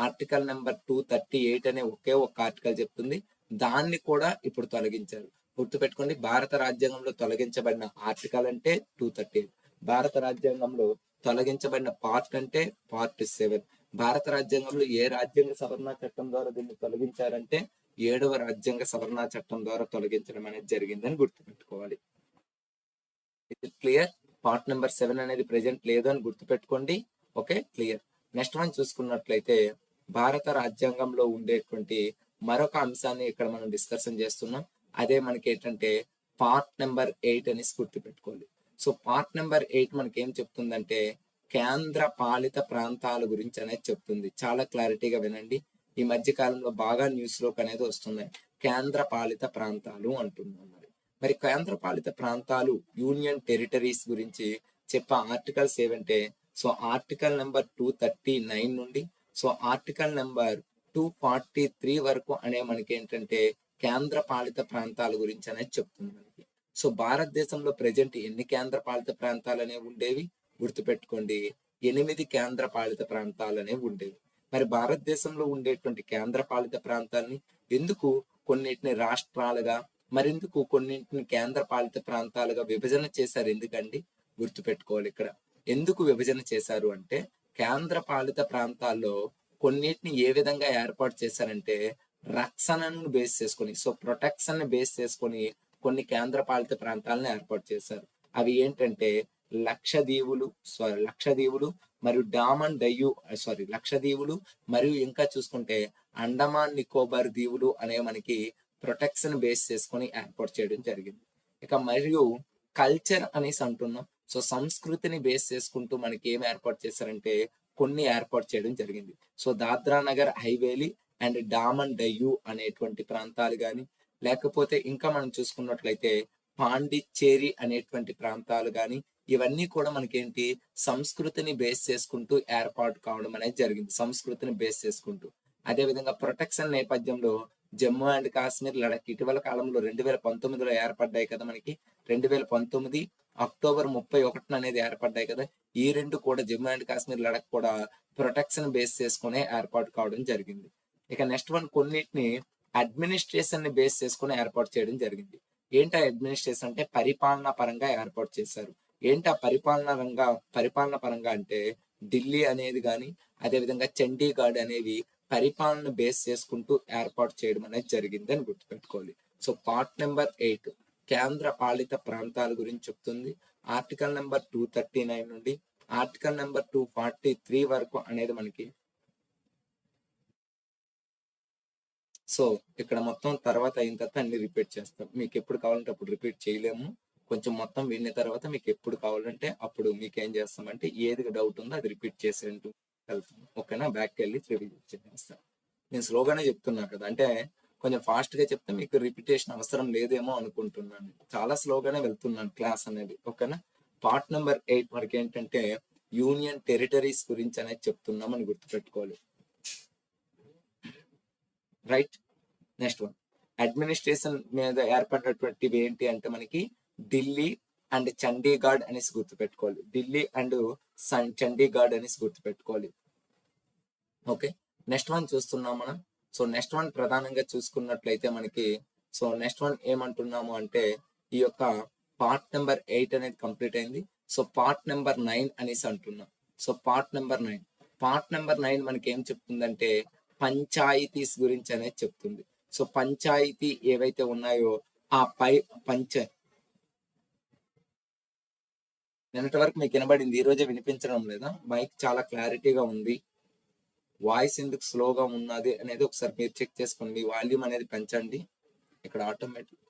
ఆర్టికల్ నెంబర్ 238 అనే ఒకే ఒక ఆర్టికల్ చెప్తుంది. దాన్ని కూడా ఇప్పుడు తొలగించారు. గుర్తుపెట్టుకోండి, భారత రాజ్యాంగంలో తొలగించబడిన ఆర్టికల్ అంటే 238, భారత రాజ్యాంగంలో తొలగించబడిన పార్ట్ అంటే పార్ట్ 7. భారత రాజ్యాంగంలో ఏ రాజ్యాంగ సవరణ చట్టం ద్వారా దీన్ని తొలగించారంటే 7వ రాజ్యాంగ సవరణ చట్టం ద్వారా తొలగించడం అనేది జరిగిందని గుర్తుపెట్టుకోవాలి. ఇది క్లియర్. పార్ట్ నెంబర్ 7 అనేది ప్రెజెంట్ లేదు అని గుర్తుపెట్టుకోండి. Okay, clear. నెక్స్ట్ వన్ చూసుకున్నట్లయితే భారత రాజ్యాంగంలో ఉండేటువంటి మరొక అంశాన్ని ఇక్కడ మనం డిస్కషన్ చేస్తున్నాం. అదే మనకి ఏంటంటే పార్ట్ నెంబర్ 8 అనేసి గుర్తుపెట్టుకోవాలి. సో పార్ట్ నెంబర్ 8 మనకి ఏం చెప్తుందంటే కేంద్ర పాలిత ప్రాంతాల గురించి అనేది చెప్తుంది. చాలా క్లారిటీగా వినండి. ఈ మధ్య కాలంలో బాగా న్యూస్ లోకి అనేది వస్తున్నాయి. కేంద్ర పాలిత ప్రాంతాలు అంటున్నాం. మరి కేంద్ర పాలిత ప్రాంతాలు యూనియన్ టెరిటరీస్ గురించి చెప్పే ఆర్టికల్స్ ఏవంటే, సో ఆర్టికల్ నెంబర్ 239 నుండి సో ఆర్టికల్ నెంబర్ 243 వరకు అనే మనకి ఏంటంటే కేంద్ర పాలిత ప్రాంతాల గురించి అనేది చెప్తుంది మనకి. సో భారతదేశంలో ప్రజెంట్ ఎన్ని కేంద్ర పాలిత ప్రాంతాలు అనేవి ఉండేవి గుర్తుపెట్టుకోండి, 8 కేంద్ర పాలిత ప్రాంతాలు అనేవి ఉండేవి. మరి భారతదేశంలో ఉండేటువంటి కేంద్ర పాలిత ప్రాంతాలని ఎందుకు కొన్నిటిని రాష్ట్రాలుగా మరెందుకు కొన్నింటిని కేంద్ర పాలిత ప్రాంతాలుగా విభజన చేశారు? ఎందుకండి గుర్తుపెట్టుకోవాలి. ఇక్కడ ఎందుకు విభజన చేశారు అంటే కేంద్ర పాలిత ప్రాంతాల్లో కొన్నిటిని ఏ విధంగా ఏర్పాటు చేశారంటే రక్షణను బేస్ చేసుకొని, సో ప్రొటెక్షన్ ని బేస్ చేసుకొని కొన్ని కేంద్ర పాలిత ప్రాంతాలను ఏర్పాటు చేశారు. అవి ఏంటంటే లక్షదీవులు మరియు లక్షదీవులు మరియు ఇంకా చూసుకుంటే అండమాన్ నికోబార్ దీవులు అనే మనకి ప్రొటెక్షన్ బేస్ చేసుకొని ఏర్పాటు చేయడం జరిగింది. ఇక మరియు కల్చర్ అనేసి అంటున్నాం. సో సంస్కృతిని బేస్ చేసుకుంటూ మనకి ఏం ఏర్పాటు చేశారంటే కొన్ని ఏర్పాటు చేయడం జరిగింది. సో దాద్రా నగర్ హైవేలీ అండ్ డామన్ డయ్యూ అనేటువంటి ప్రాంతాలు కానీ, లేకపోతే ఇంకా మనం చూసుకున్నట్లయితే పాండిచ్చేరి అనేటువంటి ప్రాంతాలు కానీ, ఇవన్నీ కూడా మనకేంటి సంస్కృతిని బేస్ చేసుకుంటూ ఏర్పాటు కావడం అనేది జరిగింది. సంస్కృతిని బేస్ చేసుకుంటూ అదేవిధంగా ప్రొటెక్షన్ నేపథ్యంలో జమ్మూ అండ్ కాశ్మీర్, లడఖ్ ఇటీవల కాలంలో 2019లో ఏర్పడ్డాయి కదా మనకి. 2019 అక్టోబర్ 31 అనేది ఏర్పడ్డాయి కదా. ఈ రెండు కూడా జమ్మూ అండ్ కాశ్మీర్, లడఖ్ కూడా ప్రొటెక్షన్ బేస్ చేసుకునే ఏర్పాటు కావడం జరిగింది. ఇక నెక్స్ట్ వన్ కొన్నిటిని అడ్మినిస్ట్రేషన్ ని బేస్ చేసుకుని ఏర్పాటు చేయడం జరిగింది. ఏంటి అడ్మినిస్ట్రేషన్ అంటే పరిపాలనా పరంగా ఏర్పాటు చేశారు. ఏంటి ఆ పరిపాలన పరంగా అంటే ఢిల్లీ అనేది కానీ, అదేవిధంగా చండీగఢ్ అనేవి పరిపాలన బేస్ చేసుకుంటూ ఏర్పాటు చేయడం అనేది జరిగింది అని గుర్తుపెట్టుకోవాలి. సో పార్ట్ నెంబర్ 8 కేంద్ర పాలిత ప్రాంతాల గురించి చెప్తుంది. ఆర్టికల్ నెంబర్ 239 నుండి ఆర్టికల్ నెంబర్ 243 వరకు అనేది మనకి. సో ఇక్కడ మొత్తం తర్వాత అయిన తర్వాత అన్ని రిపీట్ చేస్తాం. మీకు ఎప్పుడు కావాలంటే అప్పుడు రిపీట్ చేయలేము. కొంచెం మొత్తం విన్న తర్వాత మీకు ఎప్పుడు కావాలంటే అప్పుడు మీకు ఏం చేస్తామంటే ఏది డౌట్ ఉందో అది రిపీట్ చేసేంటూ వెళ్తాం. ఓకేనా, బ్యాక్కి వెళ్ళి రివిజన్ చేస్తాం. నేను స్లోగానే చెప్తున్నా కదా, అంటే కొంచెం ఫాస్ట్ గా చెప్తే మీకు రిపిటేషన్ అవసరం లేదేమో అనుకుంటున్నాను. చాలా స్లోగానే వెళ్తున్నాను క్లాస్ అనేది. ఓకేనా, పార్ట్ నెంబర్ 8 వరకు ఏంటంటే యూనియన్ టెరిటరీస్ గురించి అనేది చెప్తున్నాం అని గుర్తుపెట్టుకోవాలి. రైట్. నెక్స్ట్ వన్ అడ్మినిస్ట్రేషన్ మీద ఏర్పడినటువంటివి ఏంటి అంటే మనకి ఢిల్లీ అండ్ చండీగఢ్ అనేసి గుర్తుపెట్టుకోవాలి. ఢిల్లీ అండ్ చండీగఢ్ అనేసి గుర్తుపెట్టుకోవాలి. ఓకే, నెక్స్ట్ వన్ చూస్తున్నాం మనం. సో నెక్స్ట్ వన్ ప్రధానంగా చూసుకున్నట్లయితే మనకి సో నెక్స్ట్ వన్ ఏమంటున్నాము అంటే ఈ యొక్క పార్ట్ నెంబర్ 8 అనేది కంప్లీట్ అయింది. సో పార్ట్ నెంబర్ 9 అనేసి అంటున్నాం. సో పార్ట్ నెంబర్ 9 మనకి ఏం చెప్తుందంటే పంచాయతీస్ గురించి అనేది చెప్తుంది. సో పంచాయతీ ఏవైతే ఉన్నాయో ఆ నిన్నటి వరకు మీకు వినబడింది, ఈ రోజే వినిపించడం లేదా? మైక్ చాలా క్లారిటీగా ఉంది, వాయిస్ ఎందుకు స్లోగా ఉన్నది అనేది ఒకసారి మీరు చెక్ చేసుకోండి. వాల్యూమ్ అనేది పెంచండి ఇక్కడ automatic.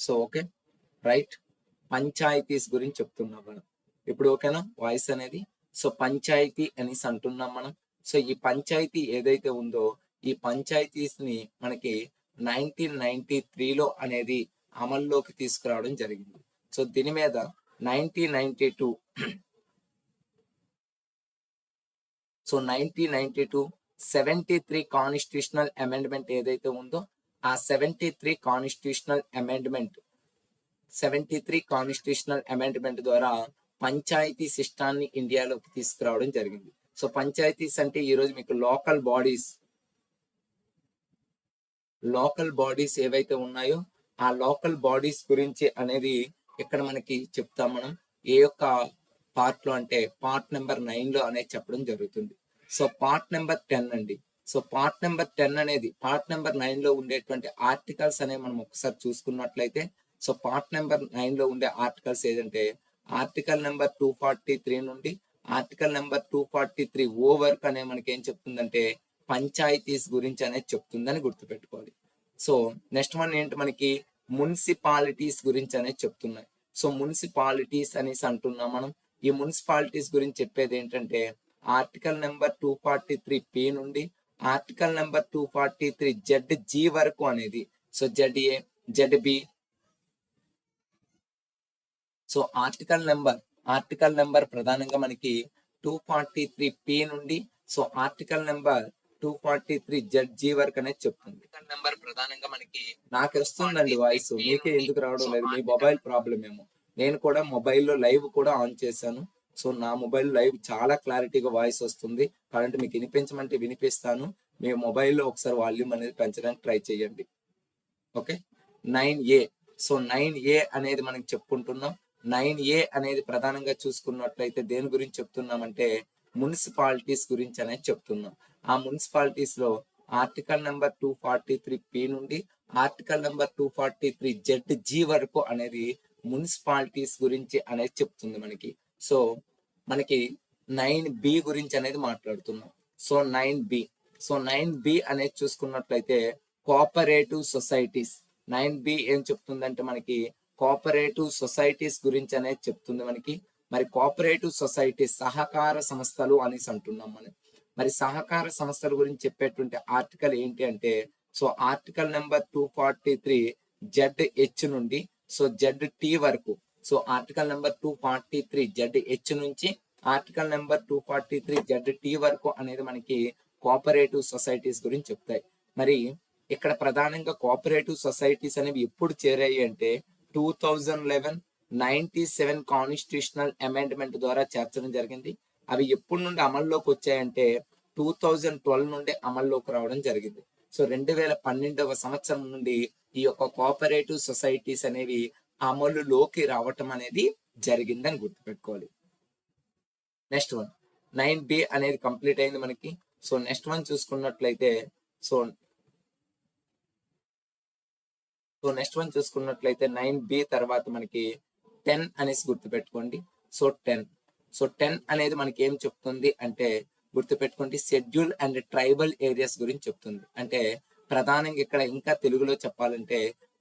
So okay right, panchayats గురించి చెప్తున్నాం మనం ఇప్పుడు. ఓకేనా వాయిస్ అనేది? సో పంచాయతీ అనేసి అంటున్నాం మనం. సో ఈ పంచాయతీ ఏదైతే ఉందో ఈ పంచాయతీస్ ని మనకి 1993లో అనేది అమల్లోకి తీసుకురావడం జరిగింది. సో దీని మీద 1992 సో 1992 73 కాన్స్టిట్యూషనల్ అమెండ్మెంట్ ఏదైతే ఉందో ఆ 73 కాన్స్టిట్యూషనల్ అమెండ్మెంట్ ద్వారా పంచాయతీ సిస్టాన్ని ఇండియాలోకి తీసుకురావడం జరిగింది. సో పంచాయతీస్ అంటే ఈ రోజు మీకు లోకల్ బాడీస్ ఏవైతే ఉన్నాయో ఆ లోకల్ బాడీస్ గురించి అనేది ఇక్కడ మనకి చెప్తాం మనం. ఏ యొక్క పార్ట్ లో అంటే పార్ట్ నెంబర్ 9 లో అనేది చెప్పడం జరుగుతుంది. సో పార్ట్ నెంబర్ 10 అండి. సో పార్ట్ నెంబర్ 10 అనేది పార్ట్ నెంబర్ 9 లో ఉండేటువంటి ఆర్టికల్స్ అనేవి మనం ఒకసారి చూసుకున్నట్లయితే, సో పార్ట్ నెంబర్ 9 లో ఉండే ఆర్టికల్స్ ఏదంటే ఆర్టికల్ నెంబర్ 243 నుండి ఆర్టికల్ నెంబర్ 243 ఓ వరకు అనే మనకి ఏం చెప్తుందంటే పంచాయతీస్ గురించి అనేది చెప్తుందని గుర్తుపెట్టుకోవాలి. సో నెక్స్ట్ వన్ ఏంటి మనకి మున్సిపాలిటీస్ గురించి అనేది చెప్తున్నాయి. సో మున్సిపాలిటీస్ అనేసి అంటున్నాం మనం. ఈ మున్సిపాలిటీస్ గురించి చెప్పేది ఏంటంటే ఆర్టికల్ నెంబర్ 243 నుండి ఆర్టికల్ నెంబర్ 243 ZG వరకు అనేది. So ZA ZB. So article number ప్రధానంగా మనకి 243 నుండి సో ఆర్టికల్ నెంబర్ 243 ZG వరకు అనేది చెప్తుంది. నెంబర్ ప్రధానంగా మనకి నాకు వస్తుందండి వాయిస్, మీకే ఎందుకు రావడం లేదు? మీ మొబైల్ ప్రాబ్లం ఏమో. నేను కూడా మొబైల్లో లైవ్ కూడా ఆన్ చేశాను. సో నా మొబైల్ లైవ్ చాలా క్లారిటీగా వాయిస్ వస్తుంది. కాబట్టి మీకు వినిపించమంటే వినిపిస్తాను. మీ మొబైల్లో ఒకసారి వాల్యూమ్ అనేది పెంచడానికి ట్రై చేయండి. Okay 9A. సో 9A అనేది మనం చెప్పుకుంటున్నాం. 9A అనేది ప్రధానంగా చూసుకున్నట్లయితే దేని గురించి చెప్తున్నామంటే మున్సిపాలిటీస్ గురించి అనేది చెప్తున్నాం. ఆ మున్సిపాలిటీస్ లో ఆర్టికల్ నెంబర్ 243 నుండి ఆర్టికల్ నెంబర్ 243 ZG వరకు అనేది మున్సిపాలిటీస్ గురించి అనేది చెప్తుంది మనకి. సో మనకి 9B గురించి అనేది మాట్లాడుతున్నాం. సో 9B అనేది చూసుకున్నట్లయితే కోఆపరేటివ్ సొసైటీస్. 9B ఏం చెప్తుందంటే మనకి కోఆపరేటివ్ సొసైటీస్ గురించి అనేది చెప్తుంది మనకి. మరి కోఆపరేటివ్ సొసైటీస్ సహకార సంస్థలు అనేసి అంటున్నాం మనం. మరి సహకార సంస్థల గురించి చెప్పేటువంటి ఆర్టికల్ ఏంటి అంటే సో ఆర్టికల్ నెంబర్ 243 ZH నుండి సో ZT వరకు. సో ఆర్టికల్ నెంబర్ 243 ZH నుంచి ఆర్టికల్ నెంబర్ 243 ZT వరకు అనేది మనకి కోఆపరేటివ్ సొసైటీస్ గురించి చెప్తాయి. మరి ఇక్కడ ప్రధానంగా కోఆపరేటివ్ సొసైటీస్ అనేవి ఎప్పుడు చేరాయి అంటే 2011 97 కాన్స్టిట్యూషనల్ అమెండ్మెంట్ ద్వారా చేర్చడం జరిగింది. అవి ఎప్పటి నుండి అమల్లోకి వచ్చాయంటే 2012 నుండి అమల్లోకి రావడం జరిగింది. సో 2012వ సంవత్సరం నుండి ఈ యొక్క కోఆపరేటివ్ సొసైటీస్ అనేవి అమలులోకి రావటం అనేది జరిగిందని గుర్తుపెట్టుకోవాలి. నెక్స్ట్ వన్ 9B అనేది కంప్లీట్ అయింది మనకి. సో నెక్స్ట్ వన్ చూసుకున్నట్లయితే సో నెక్స్ట్ వన్ చూసుకున్నట్లయితే 9B తర్వాత మనకి 10 అనేసి గుర్తుపెట్టుకోండి. సో 10 అనేది మనకి ఏం చెప్తుంది అంటే గుర్తుపెట్టుకోండి షెడ్యూల్ అండ్ ట్రైబల్ ఏరియాస్ గురించి చెప్తుంది. అంటే ప్రధానంగా ఇక్కడ ఇంకా తెలుగులో చెప్పాలంటే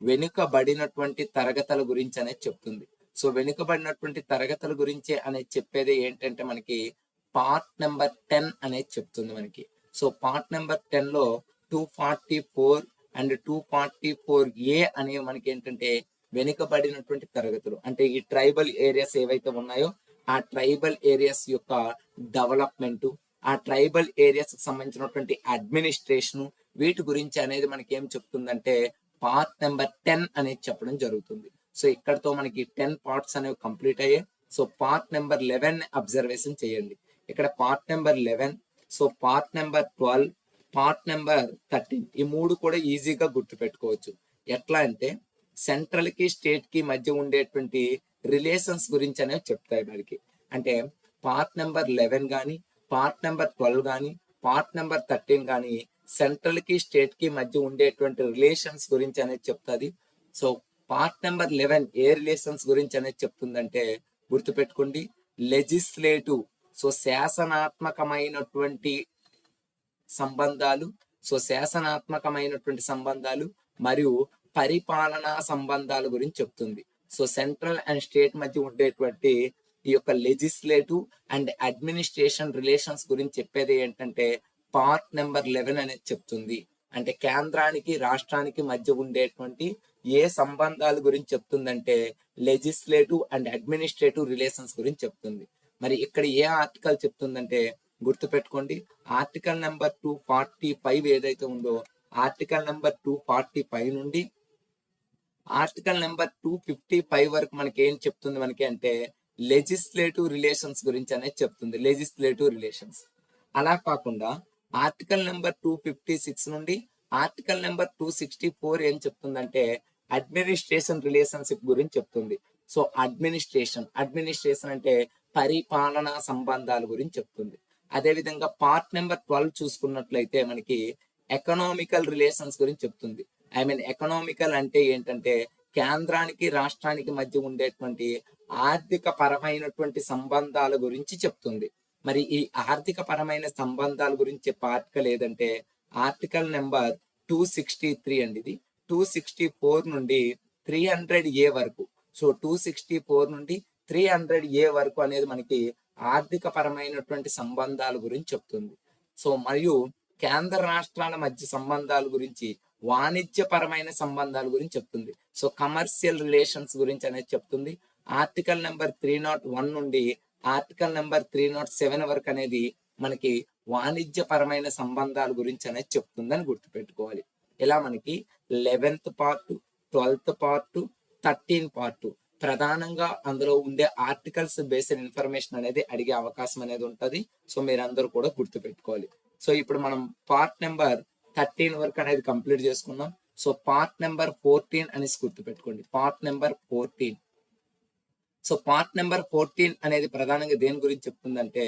వెనుకబడినటువంటి తరగతుల గురించి అనేది చెప్తుంది. సో వెనుకబడినటువంటి తరగతుల గురించి అనేది చెప్పేది ఏంటంటే మనకి పార్ట్ నెంబర్ 10 అనేది చెప్తుంది మనకి. సో పార్ట్ నెంబర్ 10 లో 244 అండ్ 244A అనేవి మనకి ఏంటంటే వెనుకబడినటువంటి తరగతులు. అంటే ఈ ట్రైబల్ ఏరియాస్ ఏవైతే ఉన్నాయో ఆ ట్రైబల్ ఏరియాస్ యొక్క డెవలప్మెంట్, ఆ ట్రైబల్ ఏరియాస్ కి సంబంధించినటువంటి అడ్మినిస్ట్రేషన్, వీటి గురించి అనేది మనకి ఏం చెప్తుందంటే పార్ట్ నెంబర్ 10 అనేది చెప్పడం జరుగుతుంది. సో ఇక్కడతో మనకి 10 పార్ట్స్ అనేవి కంప్లీట్ అయ్యాయి. సో పార్ట్ నెంబర్ 11 అబ్జర్వేషన్ చేయండి. ఇక్కడ part number 11 so part number 12, part number 13 ఈ మూడు కూడా ఈజీగా గుర్తుపెట్టుకోవచ్చు. ఎట్లా అంటే సెంట్రల్ కి స్టేట్ కి మధ్య ఉండేటువంటి రిలేషన్స్ గురించి అనేవి చెప్తాయి మనకి. అంటే పార్ట్ నెంబర్ 11 కానీ, పార్ట్ నెంబర్ 12 కానీ, పార్ట్ నెంబర్ 13 కానీ సెంట్రల్ కి స్టేట్ కి మధ్య ఉండేటువంటి రిలేషన్స్ గురించి అనేది చెప్తుంది. సో పార్ట్ నెంబర్ 11 ఏ రిలేషన్స్ గురించి అనేది చెప్తుందంటే గుర్తుపెట్టుకోండి, లెజిస్లేటివ్, సో శాసనాత్మకమైనటువంటి సంబంధాలు, సో శాసనాత్మకమైనటువంటి సంబంధాలు మరియు పరిపాలనా సంబంధాల గురించి చెప్తుంది. సో సెంట్రల్ అండ్ స్టేట్ మధ్య ఉండేటువంటి ఈ యొక్క లెజిస్లేటివ్ అండ్ అడ్మినిస్ట్రేషన్ రిలేషన్స్ గురించి చెప్పేది ఏంటంటే పార్ట్ నెంబర్ 11 అనేది చెప్తుంది. అంటే కేంద్రానికి రాష్ట్రానికి మధ్య ఉండేటువంటి ఏ సంబంధాల గురించి చెప్తుందంటే లెజిస్లేటివ్ అండ్ అడ్మినిస్ట్రేటివ్ రిలేషన్స్ గురించి చెప్తుంది. మరి ఇక్కడ ఏ ఆర్టికల్ చెప్తుందంటే గుర్తుపెట్టుకోండి, ఆర్టికల్ నెంబర్ 245 ఏదైతే ఉందో ఆర్టికల్ నెంబర్ 245 నుండి ఆర్టికల్ నెంబర్ 255 వరకు మనకి ఏం చెప్తుంది మనకి అంటే లెజిస్లేటివ్ రిలేషన్స్ గురించి అనేది చెప్తుంది, లెజిస్లేటివ్ రిలేషన్స్. అలా కాకుండా ఆర్టికల్ నెంబర్ 256 నుండి ఆర్టికల్ నెంబర్ 264 ఏం చెప్తుందంటే అడ్మినిస్ట్రేషన్ రిలేషన్షిప్ గురించి చెప్తుంది. సో అడ్మినిస్ట్రేషన్ అంటే పరిపాలనా సంబంధాల గురించి చెప్తుంది. అదేవిధంగా పార్ట్ నెంబర్ 12 చూసుకున్నట్లయితే మనకి ఎకనామికల్ రిలేషన్స్ గురించి చెప్తుంది. ఎకనామికల్ అంటే ఏంటంటే కేంద్రానికి రాష్ట్రానికి మధ్య ఉండేటువంటి ఆర్థిక పరమైనటువంటి సంబంధాల గురించి చెప్తుంది. మరి ఈ ఆర్థిక పరమైన సంబంధాల గురించి చెప్పే ఆర్టికల్ ఏదంటే ఆర్టికల్ నెంబర్ 263 అండి. ఇది 264 నుండి 300A వరకు. సో 264 నుండి 300A వరకు అనేది మనకి ఆర్థిక పరమైనటువంటి సంబంధాల గురించి చెప్తుంది. సో మరియు కేంద్ర రాష్ట్రాల మధ్య సంబంధాల గురించి, వాణిజ్యపరమైన సంబంధాల గురించి చెప్తుంది. సో కమర్షియల్ రిలేషన్స్ గురించి అనేది చెప్తుంది. ఆర్టికల్ నెంబర్ 301 నుండి ఆర్టికల్ నెంబర్ 307 వరకు అనేది మనకి వాణిజ్యపరమైన సంబంధాల గురించి అనేది చెప్తుందని గుర్తుపెట్టుకోవాలి. ఇలా మనకి 11th part, 12th part, 13 part ప్రధానంగా అందులో ఉండే ఆర్టికల్స్ బేస్డ్ ఇన్ఫర్మేషన్ అనేది అడిగే అవకాశం అనేది ఉంటుంది. సో మీరందరూ కూడా గుర్తుపెట్టుకోవాలి. సో ఇప్పుడు మనం పార్ట్ నెంబర్ 13 వరకు అనేది కంప్లీట్ చేసుకుందాం. సో పార్ట్ నెంబర్ 14 అనేసి గుర్తుపెట్టుకోండి, part number 14. So part number 14 అనేది ప్రధానంగా దేని గురించి చెప్తుందంటే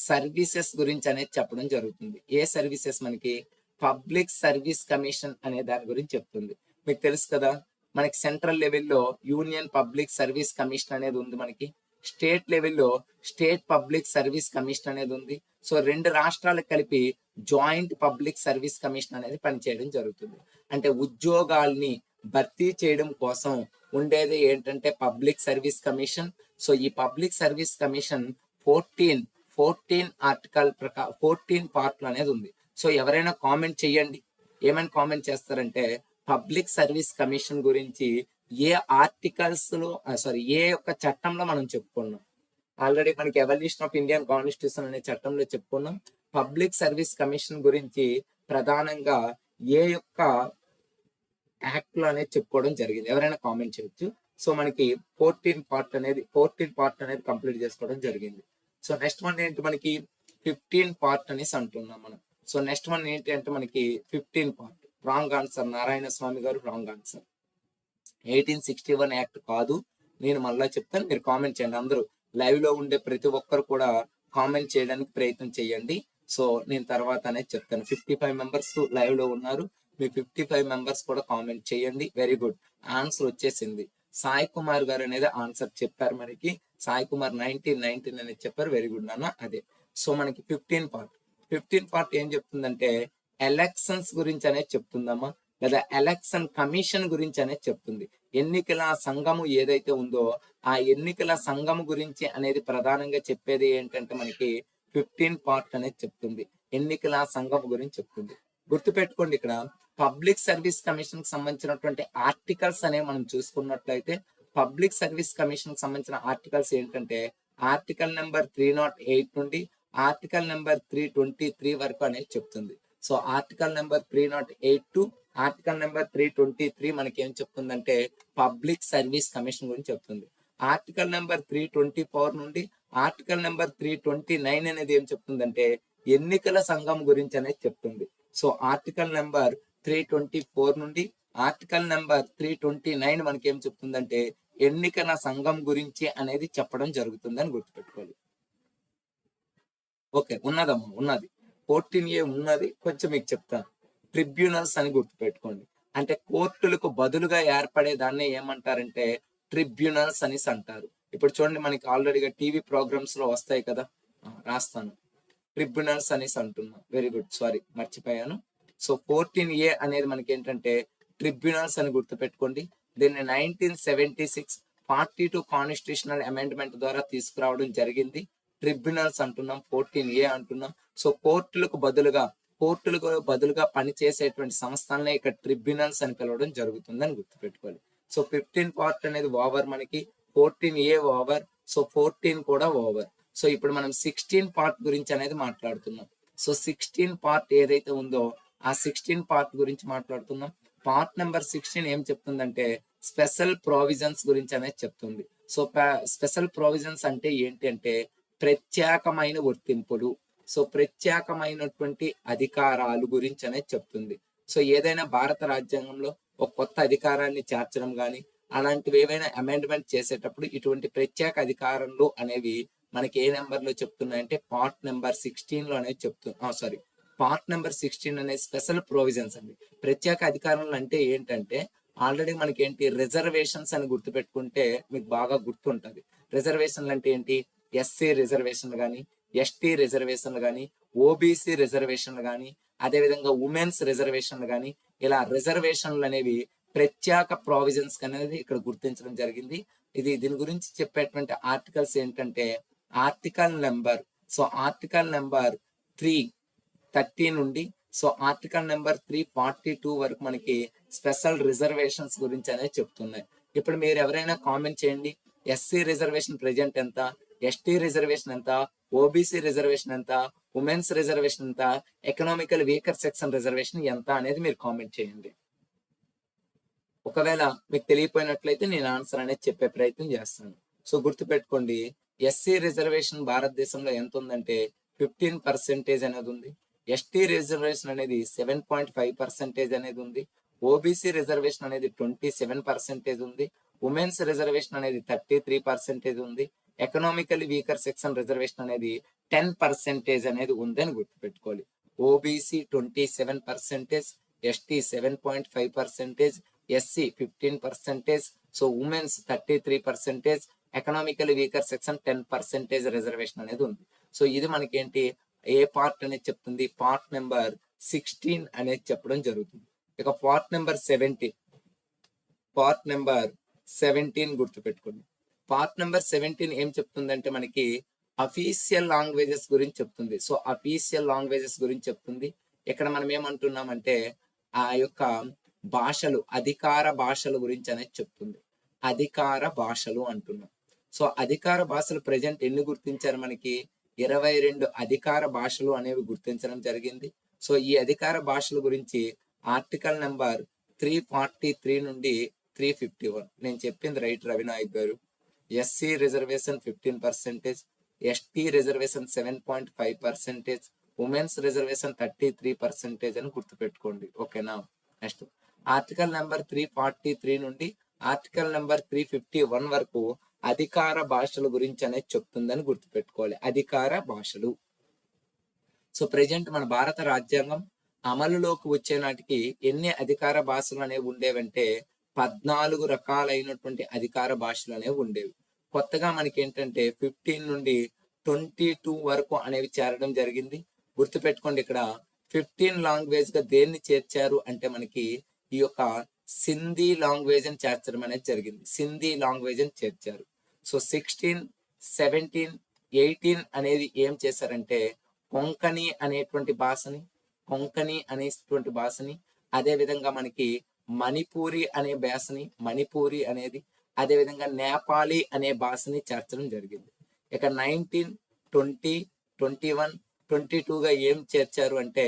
సర్వీసెస్ గురించి అనేది చెప్పడం జరుగుతుంది. ఏ సర్వీసెస్ మనకి పబ్లిక్ సర్వీస్ కమిషన్ అనే దాని గురించి చెప్తుంది. మీకు తెలుసు కదా, మనకి సెంట్రల్ లెవెల్లో యూనియన్ పబ్లిక్ సర్వీస్ కమిషన్ అనేది ఉంది, మనకి స్టేట్ లెవెల్లో స్టేట్ పబ్లిక్ సర్వీస్ కమిషన్ అనేది ఉంది. సో రెండు రాష్ట్రాలకు కలిపి జాయింట్ పబ్లిక్ సర్వీస్ కమిషన్ అనేది పనిచేయడం జరుగుతుంది. అంటే ఉద్యోగాల్ని భర్తీ చేయడం కోసం ఉండేది ఏంటంటే పబ్లిక్ సర్వీస్ కమిషన్. సో ఈ పబ్లిక్ సర్వీస్ కమిషన్ 14 ఆర్టికల్ ప్రకారం 14 పార్ట్లు అనేది ఉంది. సో ఎవరైనా కామెంట్ చేయండి, ఏమైనా కామెంట్ చేస్తారంటే పబ్లిక్ సర్వీస్ కమిషన్ గురించి ఏ ఆర్టికల్స్ లో ఏ యొక్క చట్టంలో మనం చెప్పుకున్నాం. ఆల్రెడీ మనకి ఎవల్యూషన్ ఆఫ్ ఇండియన్ కాన్స్టిట్యూషన్ అనే చట్టంలో చెప్పుకున్నాం. పబ్లిక్ సర్వీస్ కమిషన్ గురించి ప్రధానంగా ఏ యొక్క యాక్ట్ లో అనేది చెప్పుకోవడం జరిగింది, ఎవరైనా కామెంట్ చేయొచ్చు. సో మనకి 14 పార్ట్ అనేది కంప్లీట్ చేసుకోవడం జరిగింది. సో నెక్స్ట్ వన్ ఏంటి మనకి 15 పార్ట్ అనేసి అంటున్నాం మనం. సో నెక్స్ట్ వన్ ఏంటి అంటే మనకి 15 పార్ట్. రాంగ్ ఆన్సర్, నారాయణ స్వామి గారు రాంగ్ ఆన్సర్. 1861 యాక్ట్ కాదు. నేను మళ్ళా చెప్తాను, మీరు కామెంట్ చేయండి. అందరూ లైవ్ లో ఉండే ప్రతి ఒక్కరు కూడా కామెంట్ చేయడానికి ప్రయత్నం చేయండి. సో నేను తర్వాత అనేది చెప్తాను. 55 మెంబర్స్ లైవ్ లో ఉన్నారు, మీ 55 మెంబర్స్ కూడా కామెంట్ చేయండి. వెరీ గుడ్, ఆన్సర్ వచ్చేసింది. సాయి కుమార్ గారు అనేది ఆన్సర్ చెప్పారు మనకి. సాయి కుమార్ 1919 అనేది చెప్పారు. వెరీ గుడ్ నాన్న, అదే. సో మనకి 15 పార్ట్ ఏం చెప్తుందంటే ఎలక్షన్స్ గురించి అనేది చెప్తుందమ్మా, లేదా ఎలక్షన్ కమిషన్ గురించి అనేది చెప్తుంది. ఎన్నికల సంఘము ఏదైతే ఉందో ఆ ఎన్నికల సంఘం గురించి అనేది ప్రధానంగా చెప్పేది ఏంటంటే మనకి 15 పార్ట్ అనేది చెప్తుంది. ఎన్నికల సంఘం గురించి చెప్తుంది. గుర్తుపెట్టుకోండి, ఇక్కడ పబ్లిక్ సర్వీస్ కమిషన్ కి సంబంధించినటువంటి ఆర్టికల్స్ అనేవి మనం చూసుకున్నట్లయితే పబ్లిక్ సర్వీస్ కమిషన్ కి సంబంధించిన ఆర్టికల్స్ ఏంటంటే ఆర్టికల్ నెంబర్ 308 నుండి ఆర్టికల్ నెంబర్ 323 వరకు అనేది చెప్తుంది. So article number 308 to article number 323 మనకి ఏం చెప్తుందంటే పబ్లిక్ సర్వీస్ కమిషన్ గురించి చెప్తుంది. ఆర్టికల్ నెంబర్ 324 నుండి ఆర్టికల్ నెంబర్ 329 అనేది ఏం చెప్తుందంటే ఎన్నికల సంఘం గురించి అనేది చెప్తుంది. సో ఆర్టికల్ నెంబర్ 324 నుండి ఆర్టికల్ నెంబర్ 329 మనకి ఏం చెప్తుందంటే ఎన్నికల సంఘం గురించి అనేది చెప్పడం జరుగుతుందని గుర్తుపెట్టుకోవాలి. ఓకే, ఉన్నదమ్మా, ఉన్నది 14A ఉన్నది, కొంచెం మీకు చెప్తాను. ట్రిబ్యునల్స్ అని గుర్తుపెట్టుకోండి. అంటే కోర్టులకు బదులుగా ఏర్పడే దాన్ని ఏమంటారంటే ట్రిబ్యునల్స్ అనేసి అంటారు. ఇప్పుడు చూడండి, మనకి ఆల్రెడీగా టీవీ ప్రోగ్రామ్స్ లో వస్తాయి కదా, రాస్తాను, ట్రిబ్యునల్స్ అనేసి అంటున్నా. వెరీ గుడ్, సారీ మర్చిపోయాను. సో 14A అనేది మనకి ఏంటంటే ట్రిబ్యునల్స్ అని గుర్తుపెట్టుకోండి. దీన్ని 1976 42 కాన్స్టిట్యూషనల్ అమెండ్మెంట్ ద్వారా తీసుకురావడం జరిగింది. ట్రిబ్యునల్స్ అంటున్నాం, 14A అంటున్నాం. సో కోర్టులకు బదులుగా పనిచేసేటువంటి సంస్థలనే ఇక్కడ ట్రిబ్యునల్స్ అని పిలవడం జరుగుతుందని గుర్తుపెట్టుకోవాలి. సో 15 పార్ట్ అనేది ఓవర్, మనకి 14A ఓవర్, సో 14 కూడా ఓవర్. సో ఇప్పుడు మనం 16 పార్ట్ గురించి అనేది మాట్లాడుతున్నాం. సో 16 పార్ట్ ఏదైతే ఉందో ఆ 16 పార్ట్ గురించి మాట్లాడుతున్నాం. పార్ట్ నెంబర్ 16 ఏం చెప్తుందంటే స్పెషల్ ప్రొవిజన్స్ గురించి అనేది చెప్తుంది. సో స్పెషల్ ప్రొవిజన్స్ అంటే ఏంటి అంటే ప్రత్యేకమైన వర్తింపులు, సో ప్రత్యేకమైనటువంటి అధికారాలు గురించి అనేది చెప్తుంది. సో ఏదైనా భారత రాజ్యాంగంలో ఒక కొత్త అధికారాన్ని చేర్చడం కానీ అలాంటివి ఏవైనా అమెండ్మెంట్ చేసేటప్పుడు ఇటువంటి ప్రత్యేక అధికారాలు అనేవి మనకి ఏ నెంబర్ లో చెప్తున్నాయంటే పార్ట్ నెంబర్ 16 లో అనేది చెప్తుంది. పార్ట్ నెంబర్ 16 అనేది స్పెషల్ ప్రొవిజన్స్ అండి. ప్రత్యేక అధికారాలు అంటే ఏంటంటే ఆల్రెడీ మనకి ఏంటి రిజర్వేషన్స్ అని గుర్తుపెట్టుకుంటే మీకు బాగా గుర్తుంటది. రిజర్వేషన్లు అంటే ఏంటి? ఎస్సీ రిజర్వేషన్లు కానీ, ఎస్టీ రిజర్వేషన్లు కానీ, ఓబీసీ రిజర్వేషన్లు కానీ, అదేవిధంగా ఉమెన్స్ రిజర్వేషన్లు కానీ, ఇలా రిజర్వేషన్లు అనేవి ప్రత్యేక ప్రొవిజన్స్ అనేది ఇక్కడ గుర్తించడం జరిగింది. దీని గురించి చెప్పేటువంటి ఆర్టికల్స్ ఏంటంటే ఆర్టికల్ నెంబర్ 330 నుండి ఆర్టికల్ నెంబర్ 342 వరకు మనకి స్పెషల్ రిజర్వేషన్స్ గురించి అనేది చెప్తున్నాయి. ఇప్పుడు మీరు ఎవరైనా కామెంట్ చేయండి, ఎస్సీ రిజర్వేషన్ ప్రెజెంట్ ఎంత, ఎస్టీ రిజర్వేషన్ ఎంత, ఓబీసీ రిజర్వేషన్ ఎంత, ఉమెన్స్ రిజర్వేషన్ ఎంత, ఎకనామికల్ వీకర్ సెక్షన్ రిజర్వేషన్ ఎంత అనేది మీరు కామెంట్ చేయండి. ఒకవేళ మీకు తెలియపోయినట్లయితే నేను ఆన్సర్ అనేది చెప్పే ప్రయత్నం చేస్తాను. సో గుర్తుపెట్టుకోండి, ఎస్సీ రిజర్వేషన్ భారతదేశంలో ఎంత ఉందంటే 15% అనేది ఉంది. ఎస్టీ రిజర్వేషన్ అనేది 7.5% అనేది ఉంది. ఓబీసీ రిజర్వేషన్ అనేది 27% ఉంది. ఉమెన్స్ రిజర్వేషన్ అనేది 33% ఉంది. ఎకనామికల్ వీకర్ సెక్షన్ రిజర్వేషన్ అనేది 10% అనేది ఉందని గుర్తుపెట్టుకోవాలి. OBC 27%, ST 7.5%, SC 15%, so women's 33%, economical weaker section 10% reservation అనేది ఉంది. సో ఇది మనకేంటి ఏ పార్ట్ అనేది చెప్తుంది? పార్ట్ నెంబర్ 16 అనేది చెప్పడం జరుగుతుంది. ఇక పార్ట్ నెంబర్ 17 గుర్తుపెట్టుకోండి. పార్ట్ నెంబర్ 17 ఏం చెప్తుందంటే మనకి అఫీషియల్ లాంగ్వేజెస్ గురించి చెప్తుంది. సో అఫీషియల్ లాంగ్వేజెస్ గురించి చెప్తుంది. ఇక్కడ మనం ఏమంటున్నామంటే ఆ యొక్క భాషలు, అధికార భాషల గురించి అనేది చెప్తుంది. అధికార భాషలు అంటున్నాం. సో అధికార భాషలు ప్రెజెంట్ ఎన్ని గుర్తించారు? మనకి 22 అధికార భాషలు అనేవి గుర్తించడం జరిగింది. సో ఈ అధికార భాషల గురించి ఆర్టికల్ నెంబర్ 343 నుండి 351 నేను చెప్పింది రైట్ రవినాయక్ గారు. SC reservation 15%, ST reservation 7.5%, women's reservation 33% అని గుర్తుపెట్టుకోండి. ఓకేనా? నెక్స్ట్ ఆర్టికల్ నెంబర్ 343 నుండి ఆర్టికల్ నెంబర్ 351 వరకు అధికార భాషల గురించి అనేది చెప్తుందని గుర్తుపెట్టుకోవాలి. అధికార భాషలు. సో ప్రెజెంట్ మన భారత రాజ్యాంగం అమలులోకి వచ్చే నాటికి ఎన్ని అధికార భాషలు అనేవి ఉండేవంటే 14 రకాలైనటువంటి అధికార భాషలు అనేవి ఉండేవి. కొత్తగా మనకి ఏంటంటే 15 నుండి 22 వరకు అనేవి చేరడం జరిగింది. గుర్తుపెట్టుకోండి, ఇక్కడ 15 లాంగ్వేజ్ గా దేన్ని చేర్చారు అంటే మనకి ఈ యొక్క సింధీ లాంగ్వేజ్ అని చేర్చడం అనేది జరిగింది. సింధీ లాంగ్వేజ్ అని చేర్చారు. సో 16, 17, 18 అనేది ఏం చేశారంటే కొంకణి అనేటువంటి భాషని, అదే విధంగా మనకి మణిపూరి అనే భాషని, మణిపూరి అనేది, అదే విధంగా నేపాలి అనే భాషని చేర్చడం జరిగింది. ఇక 19, 20, 21, 22 గా ఏం చేర్చారు అంటే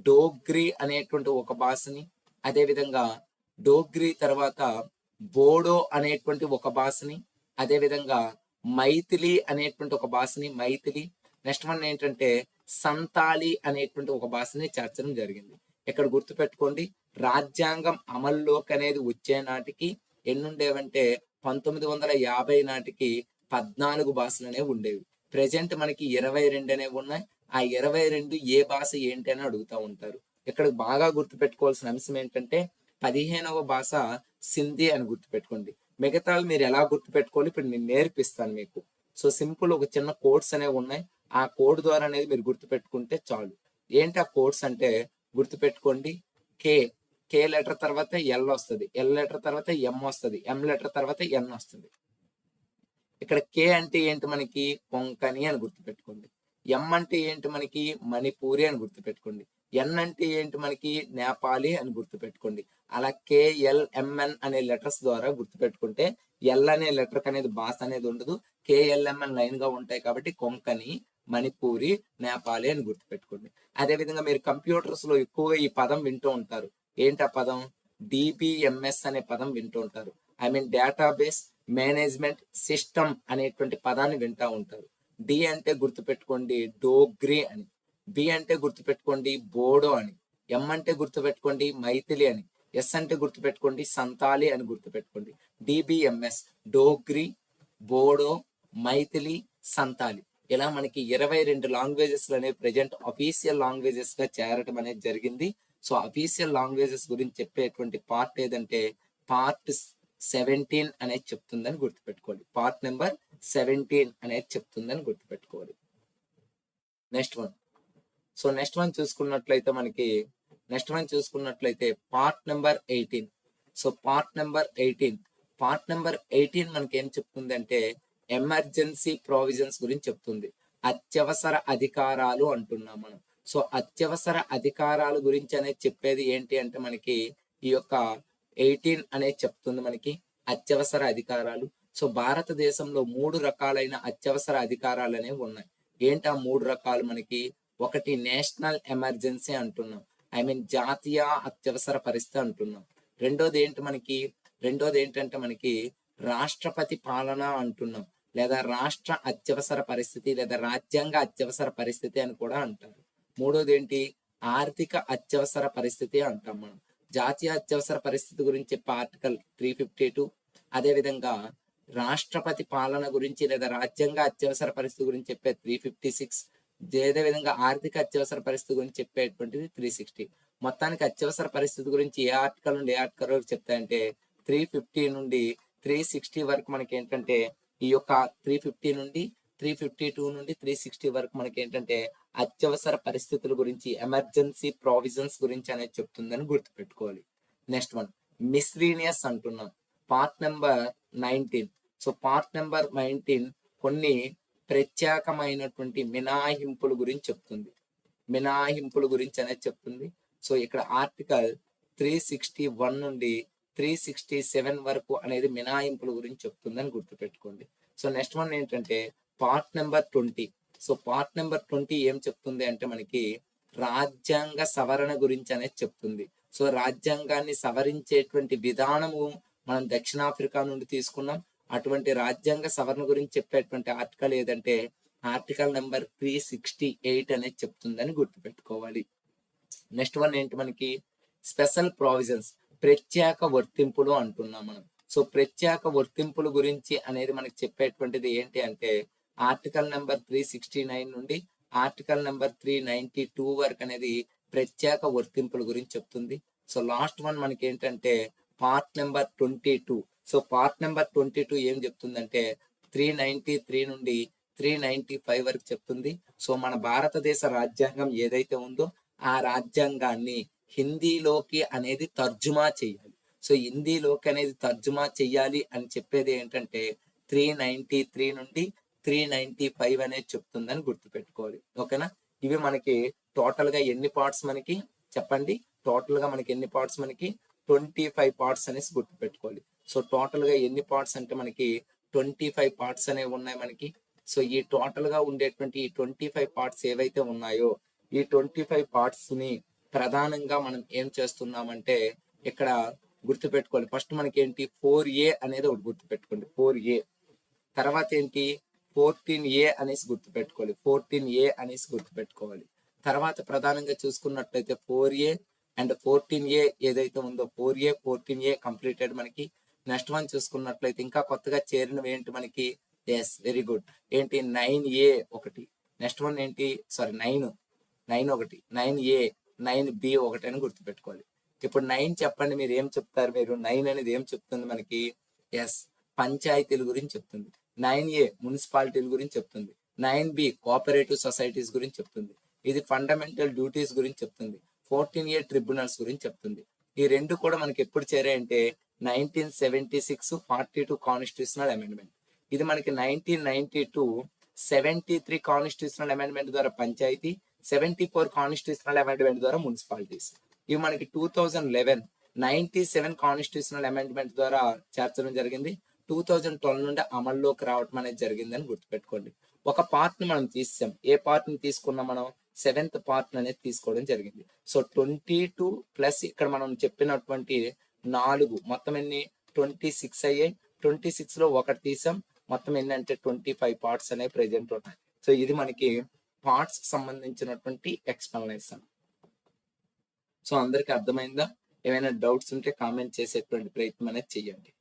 డోగ్రీ అనేటువంటి ఒక భాషని, అదే విధంగా డోగ్రీ తర్వాత బోడో అనేటువంటి ఒక భాషని, అదే విధంగా మైథిలి అనేటువంటి ఒక భాషని, నెక్స్ట్ వన్ ఏంటంటే సంతాలి అనేటువంటి ఒక భాషని చేర్చడం జరిగింది. ఇక్కడ గుర్తుపెట్టుకోండి, రాజ్యాంగం అమల్లోకి అనేది వచ్చే నాటికి ఎన్ని ఉండేవంటే 1950 నాటికి 14 భాషలు అనేవి ఉండేవి. ప్రెజెంట్ మనకి 22 అనేవి ఉన్నాయి. ఆ 22 ఏ భాష ఏంటి అని అడుగుతూ ఉంటారు. ఇక్కడ బాగా గుర్తుపెట్టుకోవాల్సిన అంశం ఏంటంటే 15వ భాష సింధీ అని గుర్తుపెట్టుకోండి. మిగతావి మీరు ఎలా గుర్తుపెట్టుకోవాలి ఇప్పుడు నేను నేర్పిస్తాను మీకు. సో సింపుల్ ఒక చిన్న కోడ్స్ అనేవి ఉన్నాయి. ఆ కోడ్ ద్వారా అనేది మీరు గుర్తుపెట్టుకుంటే చాలు. ఏంటి ఆ కోడ్స్ అంటే గుర్తుపెట్టుకోండి, కే లెటర్ తర్వాత ఎల్ వస్తుంది, ఎల్ లెటర్ తర్వాత ఎం వస్తుంది, ఎం లెటర్ తర్వాత ఎన్ వస్తుంది. ఇక్కడ కే అంటే ఏంటి మనకి కొంకణి అని గుర్తుపెట్టుకోండి. ఎం అంటే ఏంటి మనకి మణిపూరి అని గుర్తుపెట్టుకోండి. ఎన్ అంటే ఏంటి మనకి నేపాలి అని గుర్తుపెట్టుకోండి. అలా కేఎల్ఎంఎన్ అనే లెటర్స్ ద్వారా గుర్తుపెట్టుకుంటే ఎల్ అనే లెటర్ అనేది భాష అనేది ఉండదు, కేఎల్ఎంఎన్ లైన్ గా ఉంటాయి కాబట్టి కొంకణి, మణిపూరి, నేపాలి అని గుర్తుపెట్టుకోండి. అదే విధంగా మీరు కంప్యూటర్స్ లో ఎక్కువగా ఈ పదం వింటూ ఉంటారు. ఏంటి ఆ పదం? డిబిఎంఎస్ అనే పదం వింటూ ఉంటారు. I mean database management system అనేటువంటి పదాన్ని వింటూ ఉంటారు. డి అంటే గుర్తుపెట్టుకోండి డోగ్రీ అని, బి అంటే గుర్తుపెట్టుకోండి బోడో అని, ఎం అంటే గుర్తుపెట్టుకోండి మైథిలి అని, ఎస్ అంటే గుర్తుపెట్టుకోండి సంతాలి అని గుర్తుపెట్టుకోండి. డిబిఎంఎస్ డోగ్రీ, బోడో, మైథిలి, సంతాలి, ఇలా మనకి 22 లాంగ్వేజెస్ అనేవి ప్రెజెంట్ అఫీషియల్ లాంగ్వేజెస్ గా చేరటం అనేది జరిగింది. సో అఫీషియల్ లాంగ్వేజెస్ గురించి చెప్పేటువంటి పార్ట్ ఏదంటే పార్ట్ 17 అనేది చెప్తుందని గుర్తుపెట్టుకోవాలి. పార్ట్ నెంబర్ 17 అనేది చెప్తుందని గుర్తుపెట్టుకోవాలి. Next one. So next one చూసుకున్నట్లయితే part number 18. So part number 18 మనకి ఏం చెప్తుంది అంటే ఎమర్జెన్సీ ప్రొవిజన్స్ గురించి చెప్తుంది. అత్యవసర అధికారాలు అంటున్నాం మనం. సో అత్యవసర అధికారాల గురించి అనేది చెప్పేది ఏంటి అంటే మనకి ఈ యొక్క 18 అనేది చెప్తుంది మనకి అత్యవసర అధికారాలు. సో భారతదేశంలో 3 రకాలైన అత్యవసర అధికారాలు అనేవి ఉన్నాయి. ఏంటి ఆ 3 రకాలు మనకి? ఒకటి నేషనల్ ఎమర్జెన్సీ అంటున్నాం, ఐ మీన్ జాతీయ అత్యవసర పరిస్థితి అంటున్నాం. రెండోది ఏంటంటే మనకి రాష్ట్రపతి పాలన అంటున్నాం, లేదా రాష్ట్ర అత్యవసర పరిస్థితి, లేదా రాజ్యాంగ అత్యవసర పరిస్థితి అని కూడా అంటారు. మూడోది ఏంటి? ఆర్థిక అత్యవసర పరిస్థితి అంటాం మనం. జాతీయ అత్యవసర పరిస్థితి గురించి చెప్పే ఆర్టికల్ 352, అదే విధంగా రాష్ట్రపతి పాలన గురించి లేదా రాజ్యాంగ అత్యవసర పరిస్థితి గురించి చెప్పే 356, అదే విధంగా ఆర్థిక అత్యవసర పరిస్థితి గురించి చెప్పేటువంటిది 360. మొత్తానికి అత్యవసర పరిస్థితి గురించి ఏ ఆర్టికల్ నుండి ఏ ఆర్టికల్ వరకు చెప్తాయంటే 350 నుండి 360 వరకు మనకి ఏంటంటే ఈ యొక్క 350 నుండి 352 నుండి 360 వరకు మనకి ఏంటంటే అత్యవసర పరిస్థితుల గురించి, ఎమర్జెన్సీ ప్రావిజన్స్ గురించి అనేది చెప్తుందని గుర్తుపెట్టుకోవాలి. నెక్స్ట్ వన్ మిస్లీనియస్ అంటున్నాం, part number 19. So part number 19 కొన్ని ప్రత్యేకమైనటువంటి మినహాయింపుల గురించి చెప్తుంది. అనేది చెప్తుంది. సో ఇక్కడ ఆర్టికల్ 361 నుండి 367 వరకు అనేది మినహాయింపుల గురించి చెప్తుందని గుర్తుపెట్టుకోండి. సో నెక్స్ట్ వన్ ఏంటంటే part number 20. So part number 20 ఏం చెప్తుంది అంటే మనకి రాజ్యాంగ సవరణ గురించి అనేది చెప్తుంది. సో రాజ్యాంగాన్ని సవరించేటువంటి విధానము మనం దక్షిణాఫ్రికా నుండి తీసుకున్నాం. అటువంటి రాజ్యాంగ సవరణ గురించి చెప్పేటువంటి ఆర్టికల్ ఏదంటే ఆర్టికల్ నెంబర్ 368 అనేది చెప్తుందని గుర్తుపెట్టుకోవాలి. నెక్స్ట్ వన్ ఏంటి మనకి స్పెషల్ ప్రావిజన్స్, ప్రత్యేక వర్తింపులు అంటున్నాం మనం. సో ప్రత్యేక వర్తింపుల గురించి అనేది మనకి చెప్పేటువంటిది ఏంటి అంటే ఆర్టికల్ నెంబర్ 369 నుండి ఆర్టికల్ నెంబర్ 392 వరకు అనేది ప్రత్యేక వర్తింపుల గురించి చెప్తుంది. సో లాస్ట్ వన్ మనకి ఏంటంటే part number 22. So part number 22 ఏం చెప్తుందంటే 393 నుండి 395 వరకు చెప్తుంది. సో మన భారతదేశ రాజ్యాంగం ఏదైతే ఉందో ఆ రాజ్యాంగాన్ని హిందీలోకి అనేది తర్జుమా చేయాలి. సో హిందీలోకి అనేది తర్జుమా చెయ్యాలి అని చెప్పేది ఏంటంటే 393 నుండి 395 అనేది చెప్తుందని గుర్తుపెట్టుకోవాలి. ఓకేనా? ఇవి మనకి టోటల్ గా ఎన్ని పార్ట్స్ మనకి చెప్పండి? టోటల్ గా మనకి ఎన్ని పార్ట్స్? మనకి 25 పార్ట్స్ అనేసి గుర్తుపెట్టుకోవాలి. సో టోటల్ గా ఎన్ని పార్ట్స్ అంటే మనకి 25 పార్ట్స్ అనేవి ఉన్నాయి మనకి. సో ఈ టోటల్ గా ఉండేటువంటి ఈ 25 పార్ట్స్ ఏవైతే ఉన్నాయో ఈ 25 పార్ట్స్ ని ప్రధానంగా మనం ఏం చేస్తున్నామంటే ఇక్కడ గుర్తుపెట్టుకోవాలి. ఫస్ట్ మనకి ఏంటి 4A అనేది ఒకటి గుర్తుపెట్టుకోండి. 4A తర్వాత ఏంటి 14A అనేసి గుర్తుపెట్టుకోవాలి. 14A అనేసి గుర్తుపెట్టుకోవాలి. తర్వాత ప్రధానంగా చూసుకున్నట్లయితే 4A అండ్ 14A ఏదైతే ఉందో 4A 14A కంప్లీటెడ్ మనకి. నెక్స్ట్ వన్ చూసుకున్నట్లయితే ఇంకా కొత్తగా చేరినవి ఏంటి మనకి? Yes, very good. ఏంటి? 9A ఒకటి. నెక్స్ట్ వన్ ఏంటి? సారీ 9 ఒకటి, 9A 9B ఒకటి అని గుర్తుపెట్టుకోవాలి. ఇప్పుడు 9 చెప్పండి, మీరు ఏం చెప్తారు? మీరు 9 అనేది ఏం చెప్తుంది మనకి? ఎస్, పంచాయతీల గురించి చెప్తుంది. 9A మున్సిపాలిటీల గురించి చెప్తుంది. 9B కోఆపరేటివ్ సొసైటీస్ గురించి చెప్తుంది. ఇది ఫండమెంటల్ డ్యూటీస్ గురించి చెప్తుంది. 14A ట్రిబ్యునల్స్ గురించి చెప్తుంది. ఈ రెండు కూడా మనకి ఎప్పుడు చేరాయంటే 1976 42 కాన్స్టిట్యూషనల్ అమెండ్మెంట్. ఇది మనకి 1992 73 కాన్స్టిట్యూషనల్ అమెండ్మెంట్ ద్వారా పంచాయతీ, 74 కాన్స్టిట్యూషనల్ అమెండ్మెంట్ ద్వారా మున్సిపాలిటీస్. ఇవి మనకి 2011 97 కాన్స్టిట్యూషనల్ అమెండ్మెంట్ ద్వారా చేర్చడం జరిగింది. 2012 నుండి అమల్లోకి రావడం అనేది జరిగిందని గుర్తుపెట్టుకోండి. ఒక పార్ట్ ని మనం తీసాం. ఏ పార్ట్ ని తీసుకున్నాం మనం? 7th పార్ట్ అనేది తీసుకోవడం జరిగింది. సో 22 ప్లస్ ఇక్కడ మనం చెప్పినటువంటి 4 మొత్తం ఎన్ని? 26 అయ్యాయి. 26 లో ఒకటి తీసాం. మొత్తం ఏంటంటే 25 పార్ట్స్ అనేవి ప్రెజెంట్ ఉన్నాయి. సో ఇది మనకి పార్ట్స్ కి సంబంధించినటువంటి ఎక్స్ప్లెనేషన్. సో అందరికి అర్థమైందా? ఏమైనా డౌట్స్ ఉంటే కామెంట్ చేసేటువంటి ప్రయత్నం అనేది చెయ్యండి.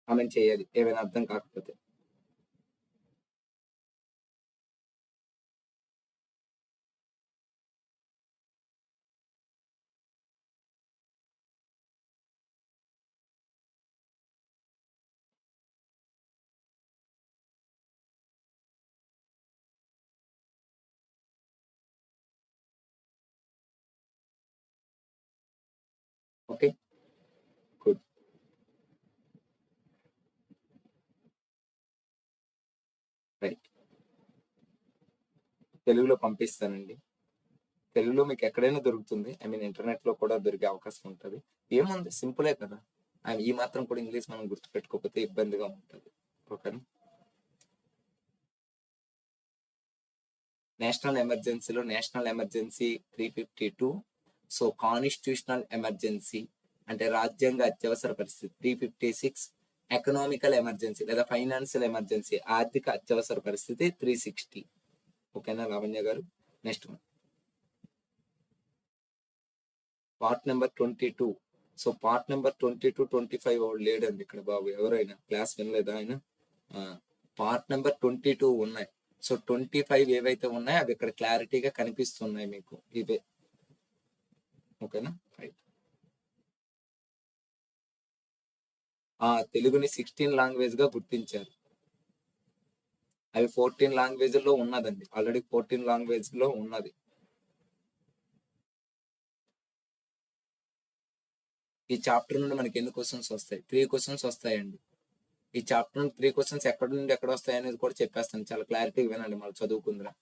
కామెంట్ చేయాలి ఏమైనా అర్థం కాకపోతే. Okay, good. రైట్, తెలుగులో పంపిస్తానండి. తెలుగులో మీకు ఎక్కడైనా దొరుకుతుంది. ఐ మీన్ ఇంటర్నెట్ లో కూడా దొరికే అవకాశం ఉంటుంది. ఏముంది, సింపులే కదా. ఈ మాత్రం కూడా ఇంగ్లీష్ మనం గుర్తుపెట్టుకోకపోతే ఇబ్బందిగా ఉంటుంది. ఓకేనా? నేషనల్ ఎమర్జెన్సీలో national emergency 352. So constitutional emergency అంటే రాజ్యాంగ అత్యవసర పరిస్థితి 356. ఎకనామికల్ ఎమర్జెన్సీ లేదా ఫైనాన్షియల్ ఎమర్జెన్సీ ఆర్థిక అత్యవసర పరిస్థితి 360. ఓకేనా లావణ్య గారు? Next one part number 22. So part number 22 25 వాడు లేడండి ఇక్కడ బాబు. ఎవరైనా క్లాస్ వినలేదా ఆయన? పార్ట్ నెంబర్ 22 ఉన్నాయి. సో 25 ఏవైతే ఉన్నాయో అవి ఇక్కడ క్లారిటీగా కనిపిస్తున్నాయి మీకు. ఇవే. ఓకేనా? రైట్. తెలుగుని 16 లాంగ్వేజ్ గా గుర్తించారు. అవి 14 లాంగ్వేజ్ లో ఉన్నదండి. ఆల్రెడీ 14 లాంగ్వేజ్ లో ఉన్నది. ఈ చాప్టర్ నుండి మనకి ఎన్ని క్వశ్చన్స్ వస్తాయి? 3 క్వశ్చన్స్ వస్తాయండి. ఈ చాప్టర్ నుండి 3 క్వశ్చన్స్ ఎక్కడ నుండి ఎక్కడ వస్తాయి అనేది కూడా చెప్పేస్తాను. చాలా క్లారిటీగా వినండి, మళ్ళీ చదువుకుందిరా.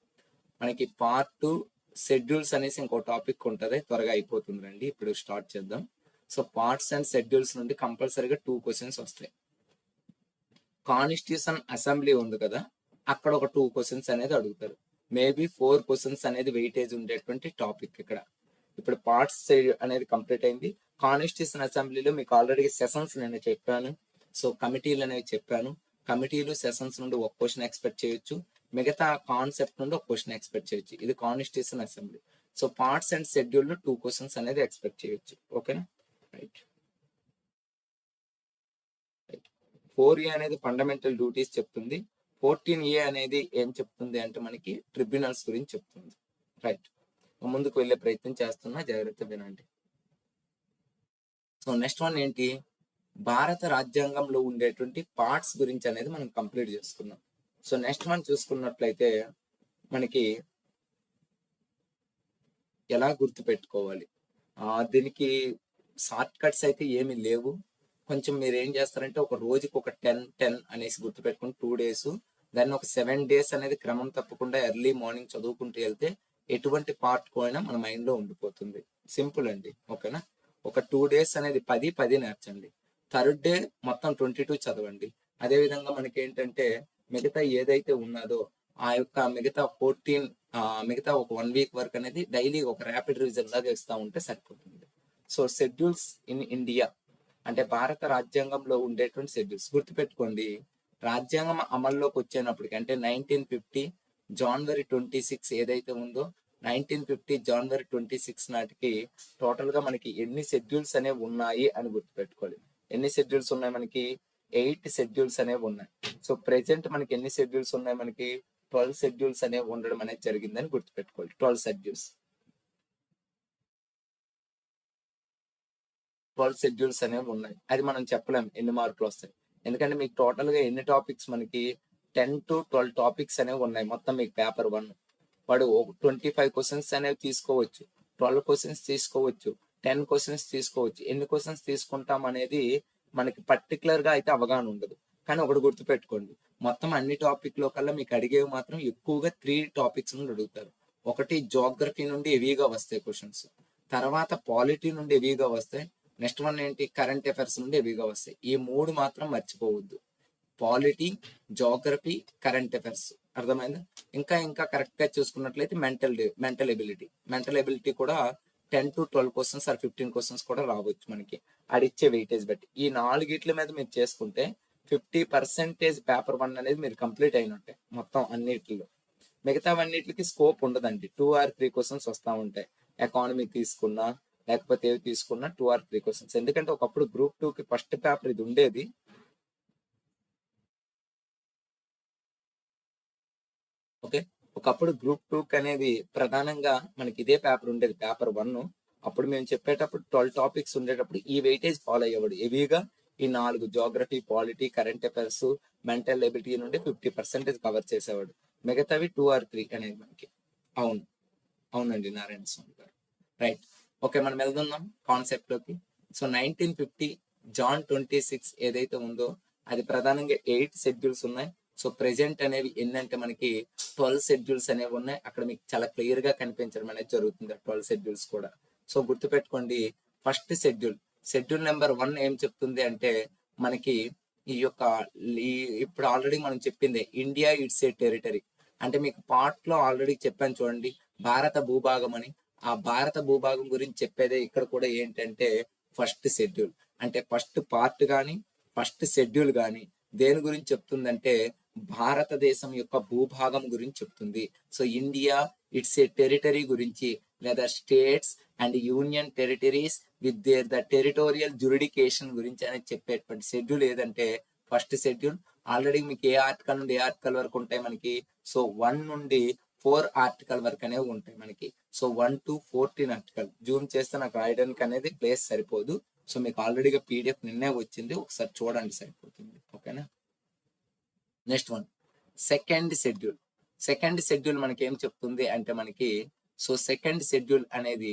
మనకి పార్ట్ షెడ్యూల్స్ అనేసి ఇంకో టాపిక్ ఉంటుంది, త్వరగా అయిపోతుంది రండి. ఇప్పుడు స్టార్ట్ చేద్దాం. సో పార్ట్స్ అండ్ షెడ్యూల్స్ నుండి కంపల్సరీగా 2 క్వశ్చన్స్ వస్తాయి. కాన్స్టిట్యూషన్ అసెంబ్లీ ఉంది కదా, అక్కడ ఒక 2 క్వశ్చన్స్ అనేది అడుగుతారు. మేబీ 4 క్వశ్చన్స్ అనేది వెయిటేజ్ ఉండేటువంటి టాపిక్ ఇక్కడ. ఇప్పుడు పార్ట్స్ అనేది కంప్లీట్ అయింది. కాన్స్టిట్యూషన్ అసెంబ్లీలో మీకు ఆల్రెడీ సెషన్స్ నేను చెప్పాను. సో కమిటీలు అనేవి చెప్పాను. కమిటీలు సెషన్స్ నుండి ఒక క్వశ్చన్ ఎక్స్పెక్ట్ చేయొచ్చు. మిగతా కాన్సెప్ట్ నుండి ఒక క్వశ్చన్ ఎక్స్పెక్ట్ చేయొచ్చు. ఇది constitution assembly. So parts and schedule లో 2 క్వశ్చన్స్ అనేది ఎక్స్పెక్ట్ చేయొచ్చు. ఓకేనా? రైట్. 4A అనేది ఫండమెంటల్ డ్యూటీస్ చెప్తుంది. 14A అనేది ఏం చెప్తుంది అంటే మనకి ట్రిబ్యునల్స్ గురించి చెప్తుంది. రైట్. ముందుకు వెళ్ళే ప్రయత్నం చేస్తున్నా, జాగ్రత్త వినండి. సో నెక్స్ట్ వన్ ఏంటి? భారత రాజ్యాంగంలో ఉండేటువంటి పార్ట్స్ గురించి అనేది మనం కంప్లీట్ చేసుకున్నాం. సో నెక్స్ట్ వన్ చూసుకున్నట్లయితే మనకి ఎలా గుర్తు పెట్టుకోవాలి, దీనికి షార్ట్ కట్స్ అయితే ఏమి లేవు. కొంచెం మీరు ఏం చేస్తారంటే ఒక రోజుకి ఒక 10 అనేసి గుర్తుపెట్టుకుని 2 days, దాన్ని ఒక 7 days అనేది క్రమం తప్పకుండా ఎర్లీ మార్నింగ్ చదువుకుంటూ వెళ్తే ఎటువంటి పార్ట్ అయినా మన మైండ్ లో ఉండిపోతుంది. సింపుల్ అండి. ఓకేనా? ఒక 2 days అనేది 10 నేర్చండి. థర్డ్ డే మొత్తం 22 చదవండి. అదే విధంగా మనకి ఏంటంటే మిగతా ఏదైతే ఉన్నదో ఆ యొక్క మిగతా ఒక 1 week వరకు అనేది డైలీ ఒక ర్యాపిడ్ రివిజన్ లాగా ఇస్తా ఉంటే సరిపోతుంది. సో షెడ్యూల్స్ ఇన్ ఇండియా అంటే భారత రాజ్యాంగంలో ఉండేటువంటి షెడ్యూల్స్ గుర్తుపెట్టుకోండి. రాజ్యాంగం అమల్లోకి వచ్చేటప్పటికి అంటే 1950 January 26 ఏదైతే ఉందో 1950 January 26 నాటికి టోటల్ గా మనకి ఎన్ని షెడ్యూల్స్ అనేవి ఉన్నాయి అని గుర్తుపెట్టుకోవాలి. ఎన్ని షెడ్యూల్స్ ఉన్నాయి మనకి? 8 షెడ్యూల్స్ అనేవి ఉన్నాయి. సో ప్రెసెంట్ మనకి ఎన్ని షెడ్యూల్స్ ఉన్నాయి? మనకి 12 షెడ్యూల్స్ అనేవి ఉండడం అనేది జరిగిందని గుర్తుపెట్టుకోవాలి. 12 షెడ్యూల్స్ 12 షెడ్యూల్స్ అనేవి ఉన్నాయి. అది మనం చెప్పలేం ఎన్ని మార్కులు వస్తాయి. ఎందుకంటే మీకు టోటల్ గా ఎన్ని టాపిక్స్ మనకి 10 to 12 టాపిక్స్ అనేవి ఉన్నాయి మొత్తం మీకు పేపర్ 1. వాడు 25 క్వశ్చన్స్ అనేవి తీసుకోవచ్చు, 12 క్వశ్చన్స్ తీసుకోవచ్చు, 10 క్వశ్చన్స్ తీసుకోవచ్చు. ఎన్ని క్వశ్చన్స్ తీసుకుంటాం అనేది మనకి పర్టికులర్ గా అయితే అవగాహన ఉండదు. కానీ ఒకటి గుర్తుపెట్టుకోండి, మొత్తం అన్ని టాపిక్ లో కల్లా మీకు అడిగేవి మాత్రం ఎక్కువగా 3 టాపిక్స్ నుండి అడుగుతారు. ఒకటి జోగ్రఫీ నుండి హెవీగా వస్తాయి క్వశ్చన్స్, తర్వాత పాలిటీ నుండి హెవీగా వస్తాయి, నెక్స్ట్ వన్ ఏంటి కరెంట్ అఫైర్స్ నుండి హెవీగా వస్తాయి. ఈ 3 మాత్రం మర్చిపోవద్దు. Polity, geography, current affairs. అర్థమైందా? ఇంకా కరెక్ట్ గా చూసుకున్నట్లయితే మెంటల్ ఎబిలిటీ కూడా 10 to 12 క్వశ్చన్స్ ఆర్ 15 క్వశ్చన్స్ కూడా రావచ్చు మనకి అడిచ్చే వెయిటేజ్ బట్టి. ఈ 4 మీద మీరు చేసుకుంటే 50% పేపర్ 1 అనేది మీరు కంప్లీట్ అయినట్టే మొత్తం అన్నిటిలో. మిగతావన్నిటికి స్కోప్ ఉండదండి. 2 or 3 క్వశ్చన్స్ వస్తూ ఉంటాయి. ఎకానమీ తీసుకున్నా లేకపోతే ఏవి తీసుకున్నా 2 or 3 క్వశ్చన్స్. ఎందుకంటే ఒకప్పుడు గ్రూప్ 2 కి ఫస్ట్ పేపర్ ఇది ఉండేది. ఓకే, ఒకప్పుడు గ్రూప్ 2 అనేది ప్రధానంగా మనకి ఇదే పేపర్ ఉండేది, పేపర్ 1. అప్పుడు మేము చెప్పేటప్పుడు 12 టాపిక్స్ ఉండేటప్పుడు ఈ వెయిటేజ్ ఫాలో అయ్యేవాడు హెవీగా. ఈ 4 geography, polity, current affairs, mental ability నుండి 50% కవర్ చేసేవాడు. మిగతావి 2 or 3 అనేది మనకి. అవునండి నారాయణ స్వామి గారు, రైట్. ఓకే, మనం వెళ్తున్నాం కాన్సెప్ట్ లోకి. సో 1950 Jan 26 ఏదైతే ఉందో అది ప్రధానంగా 8 షెడ్యూల్స్ ఉన్నాయి. సో ప్రెసెంట్ అనేవి ఏంటంటే మనకి 12 షెడ్యూల్స్ అనేవి ఉన్నాయి. అక్కడ మీకు చాలా క్లియర్ గా కనిపించడం అనేది జరుగుతుంది 12 షెడ్యూల్స్ కూడా. సో గుర్తుపెట్టుకోండి, ఫస్ట్ షెడ్యూల్ నెంబర్ 1 ఏం చెప్తుంది అంటే మనకి ఈ యొక్క ఇప్పుడు ఆల్రెడీ మనం చెప్పింది ఇండియా ఇట్స్ ఏ టెరిటరీ. అంటే మీకు పార్ట్ లో ఆల్రెడీ చెప్పాను చూడండి, భారత భూభాగం అని. ఆ భారత భూభాగం గురించి చెప్పేదే ఇక్కడ కూడా ఏంటంటే ఫస్ట్ షెడ్యూల్. అంటే ఫస్ట్ పార్ట్ కానీ ఫస్ట్ షెడ్యూల్ కానీ దేని గురించి చెప్తుందంటే భారతదేశం యొక్క భూభాగం గురించి చెప్తుంది. So India it's a territory గురించి, లేదా states and union territories with their the territorial jurisdiction గురించి అనేది చెప్పేటువంటి షెడ్యూల్ ఏదంటే ఫస్ట్ షెడ్యూల్. ఆల్రెడీ మీకు ఏ ఆర్టికల్ నుండి ఏ ఆర్టికల్ వరకు ఉంటాయి మనకి? సో 1 నుండి 4 ఆర్టికల్ వరకు అనేవి ఉంటాయి మనకి. So 1 to 14 article. జూమ్ చేస్తే నాకు రాయడానికి అనేది ప్లేస్ సరిపోదు. సో మీకు ఆల్రెడీగా పీడిఎఫ్ నిన్నే వచ్చింది, ఒకసారి చూడండి సరిపోతుంది. ఓకేనా? నెక్స్ట్ వన్ సెకండ్ షెడ్యూల్ మనకి ఏం చెప్తుంది అంటే మనకి సో సెకండ్ షెడ్యూల్ అనేది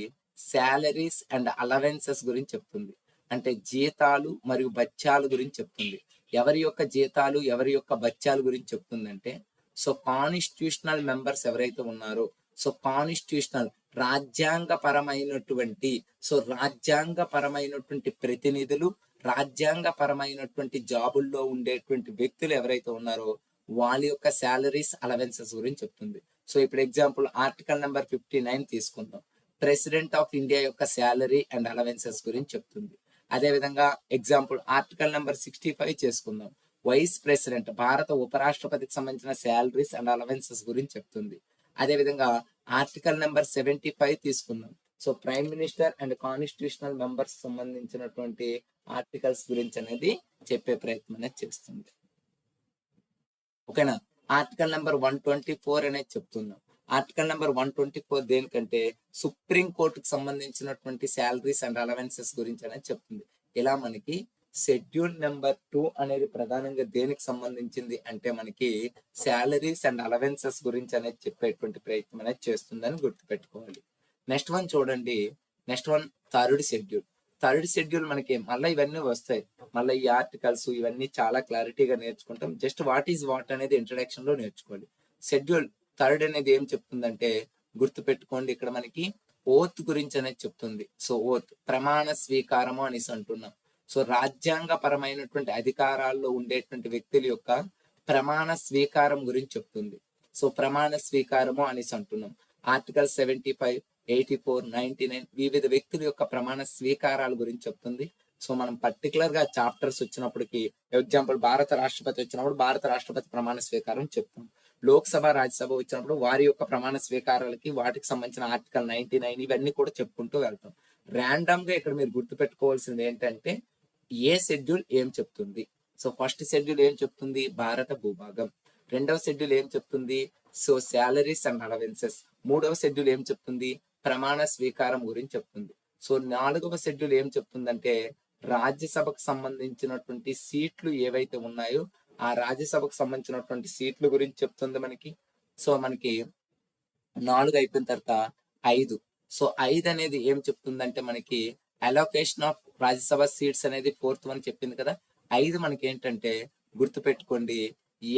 శాలరీస్ అండ్ అలవెన్సెస్ గురించి చెప్తుంది. అంటే జీతాలు మరియు బత్యాలు గురించి చెప్తుంది. ఎవరి యొక్క జీతాలు ఎవరి యొక్క బత్యాలు గురించి చెప్తుందంటే సో కాన్స్టిట్యూషనల్ మెంబర్స్ ఎవరైతే ఉన్నారో, సో కాన్స్టిట్యూషనల్ రాజ్యాంగపరమైనటువంటి ప్రతినిధులు, రాజ్యాంగపరమైనటువంటి జాబుల్లో ఉండేటువంటి వ్యక్తులు ఎవరైతే ఉన్నారో వాళ్ళ యొక్క శాలరీస్ అలవెన్సెస్ గురించి చెప్తుంది. సో ఇప్పుడు ఎగ్జాంపుల్ ఆర్టికల్ నెంబర్ 59 తీసుకుందాం. ప్రెసిడెంట్ ఆఫ్ ఇండియా యొక్క శాలరీ అండ్ అలవెన్సెస్ గురించి చెప్తుంది. అదే విధంగా ఎగ్జాంపుల్ ఆర్టికల్ నెంబర్ 65 చేసుకుందాం. వైస్ ప్రెసిడెంట్, భారత ఉపరాష్ట్రపతికి సంబంధించిన శాలరీస్ అండ్ అలవెన్సెస్ గురించి చెప్తుంది. అదే విధంగా ఆర్టికల్ నెంబర్ 75 తీసుకుందాం. So prime minister and constitutional members సంబంధించినటువంటి ఆర్టికల్స్ గురించి అనేది చెప్పే ప్రయత్నం అనేది చేస్తుంది. ఓకేనా? ఆర్టికల్ నెంబర్ 124 అనేది చెప్తున్నాం. ఆర్టికల్ నెంబర్ 124 దేనికంటే సుప్రీం కోర్టుకు సంబంధించినటువంటి శాలరీస్ అండ్ అలవెన్సెస్ గురించి అనేది చెప్తుంది. ఇలా మనకి షెడ్యూల్ నెంబర్ 2 అనేది ప్రధానంగా దేనికి సంబంధించింది అంటే మనకి శాలరీస్ అండ్ అలవెన్సెస్ గురించి అనేది చెప్పేటువంటి ప్రయత్నం అనేది చేస్తుందని గుర్తుపెట్టుకోవాలి. నెక్స్ట్ వన్ చూడండి, థర్డ్ షెడ్యూల్ మనకి మళ్ళీ ఇవన్నీ వస్తాయి. మళ్ళీ ఈ ఆర్టికల్స్ ఇవన్నీ చాలా క్లారిటీగా నేర్చుకుంటాం. జస్ట్ వాట్ ఈజ్ వాట్ అనేది ఇంట్రడక్షన్ లో నేర్చుకోవాలి. షెడ్యూల్ థర్డ్ అనేది ఏం చెప్తుందంటే గుర్తుపెట్టుకోండి, ఇక్కడ మనకి ఓత్ గురించి అనేది చెప్తుంది. సో ఓత్ ప్రమాణ స్వీకారము అనేసి అంటున్నాం. సో రాజ్యాంగ పరమైనటువంటి అధికారాల్లో ఉండేటువంటి వ్యక్తుల యొక్క ప్రమాణ స్వీకారం గురించి చెప్తుంది. సో ప్రమాణ స్వీకారము అనేసి అంటున్నాం. ఆర్టికల్ 75, 84, 99 వివిధ వ్యక్తుల యొక్క ప్రమాణ స్వీకారాల గురించి చెప్తుంది. సో మనం పర్టికులర్ గా చాప్టర్స్ వచ్చినప్పటికి, ఎగ్జాంపుల్ భారత రాష్ట్రపతి వచ్చినప్పుడు భారత రాష్ట్రపతి ప్రమాణ స్వీకారం చెప్తాం. లోక్సభ రాజ్యసభ వచ్చినప్పుడు వారి యొక్క ప్రమాణ స్వీకారాలకి వాటికి సంబంధించిన ఆర్టికల్ 99 ఇవన్నీ కూడా చెప్పుకుంటూ వెళ్తాం. ర్యాండమ్ గా ఇక్కడ మీరు గుర్తుపెట్టుకోవాల్సింది ఏంటంటే ఏ షెడ్యూల్ ఏం చెప్తుంది. సో ఫస్ట్ షెడ్యూల్ ఏం చెప్తుంది, భారత భూభాగం. రెండవ షెడ్యూల్ ఏం చెప్తుంది, సో శాలరీస్ అండ్ అలవెన్సెస్. మూడవ షెడ్యూల్ ఏం చెప్తుంది, ప్రమాణ స్వీకారం గురించి చెప్తుంది. సో నాలుగవ షెడ్యూల్ ఏం చెప్తుందంటే రాజ్యసభకు సంబంధించినటువంటి సీట్లు ఏవైతే ఉన్నాయో ఆ రాజ్యసభకు సంబంధించినటువంటి సీట్ల గురించి చెప్తుంది మనకి. సో మనకి 4 అయిపోయిన తర్వాత 5. సో 5 అనేది ఏం చెప్తుందంటే మనకి అలోకేషన్ ఆఫ్ రాజ్యసభ సీట్స్ అనేది 4th వన్ చెప్పింది కదా. 5 మనకి ఏంటంటే గుర్తుపెట్టుకోండి,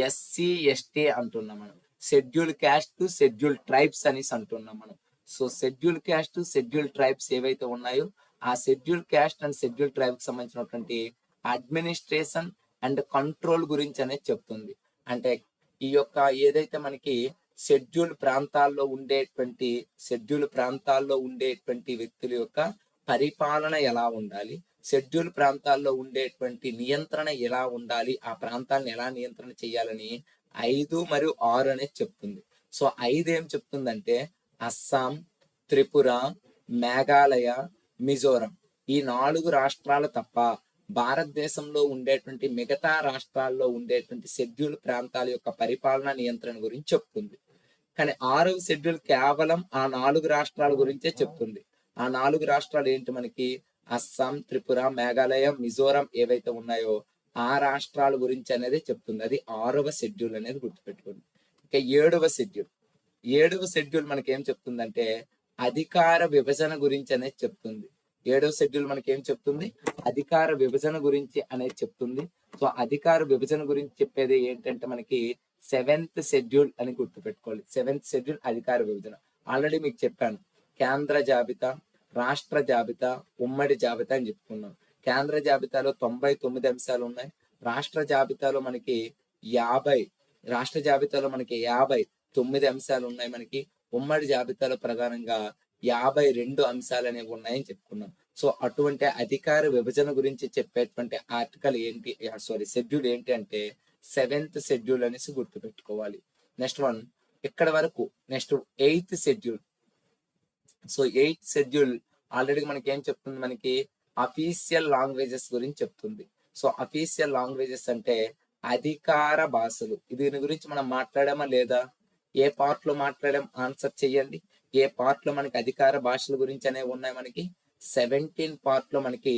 ఎస్సీ ఎస్టీ అంటున్నాం మనం. షెడ్యూల్ క్యాస్ట్, షెడ్యూల్ ట్రైబ్స్ అనేసి అంటున్నాం మనం. So schedule caste, schedule tribes ఏవైతే ఉన్నాయో ఆ schedule caste and schedule tribe కి సంబంధించినటువంటి అడ్మినిస్ట్రేషన్ అండ్ కంట్రోల్ గురించి అనేది చెప్తుంది. అంటే ఈ యొక్క ఏదైతే మనకి షెడ్యూల్ ప్రాంతాల్లో ఉండేటువంటి వ్యక్తుల యొక్క పరిపాలన ఎలా ఉండాలి, షెడ్యూల్ ప్రాంతాల్లో ఉండేటువంటి నియంత్రణ ఎలా ఉండాలి, ఆ ప్రాంతాలను ఎలా నియంత్రణ చేయాలని 5 మరియు 6 అనేది చెప్తుంది. సో 5 ఏం చెప్తుందంటే అస్సాం, త్రిపుర, మేఘాలయ, మిజోరం ఈ 4 రాష్ట్రాలు తప్ప భారతదేశంలో ఉండేటువంటి మిగతా రాష్ట్రాల్లో ఉండేటువంటి షెడ్యూల్ ప్రాంతాల యొక్క పరిపాలన నియంత్రణ గురించి చెప్తుంది. కానీ 6వ షెడ్యూల్ కేవలం ఆ 4 రాష్ట్రాల గురించే చెప్తుంది. ఆ 4 రాష్ట్రాలు ఏంటి మనకి అస్సాం, త్రిపుర, మేఘాలయ, మిజోరం ఏవైతే ఉన్నాయో ఆ రాష్ట్రాల గురించి అనేది చెప్తుంది. అది 6వ షెడ్యూల్ అనేది గుర్తుపెట్టుకోండి. ఇక 7వ షెడ్యూల్ మనకి ఏం చెప్తుందంటే అధికార విభజన గురించి అనేది చెప్తుంది. 7వ షెడ్యూల్ మనకి ఏం చెప్తుంది, అధికార విభజన గురించి అనేది చెప్తుంది. సో అధికార విభజన గురించి చెప్పేది ఏంటంటే మనకి 7th షెడ్యూల్ అని గుర్తుపెట్టుకోవాలి. 7th షెడ్యూల్ అధికార విభజన. ఆల్రెడీ మీకు చెప్పాను, కేంద్ర జాబితా, రాష్ట్ర జాబితా, ఉమ్మడి జాబితా అని చెప్పుకున్నాం. కేంద్ర జాబితాలో 99 అంశాలు ఉన్నాయి. రాష్ట్ర జాబితాలో మనకి 59 అంశాలు ఉన్నాయి మనకి. ఉమ్మడి జాబితాలో ప్రధానంగా 52 అంశాలు అనేవి ఉన్నాయని చెప్పుకున్నాం. సో అటువంటి అధికార విభజన గురించి చెప్పేటువంటి షెడ్యూల్ ఏంటి అంటే 7th షెడ్యూల్ అనేసి గుర్తుపెట్టుకోవాలి. నెక్స్ట్ వన్ ఇక్కడ వరకు. Next 8th schedule. So 8th schedule already మనకి ఏం చెప్తుంది, మనకి అఫీషియల్ లాంగ్వేజెస్ గురించి చెప్తుంది. సో అఫీషియల్ లాంగ్వేజెస్ అంటే అధికార భాషలు. దీని గురించి మనం మాట్లాడామా లేదా, ఏ పార్ట్ లో మాట్లాడాం ఆన్సర్ చెయ్యండి. ఏ పార్ట్ లో మనకి అధికార భాషల గురించి అనేవి ఉన్నాయి, మనకి 17 పార్ట్ లో మనకి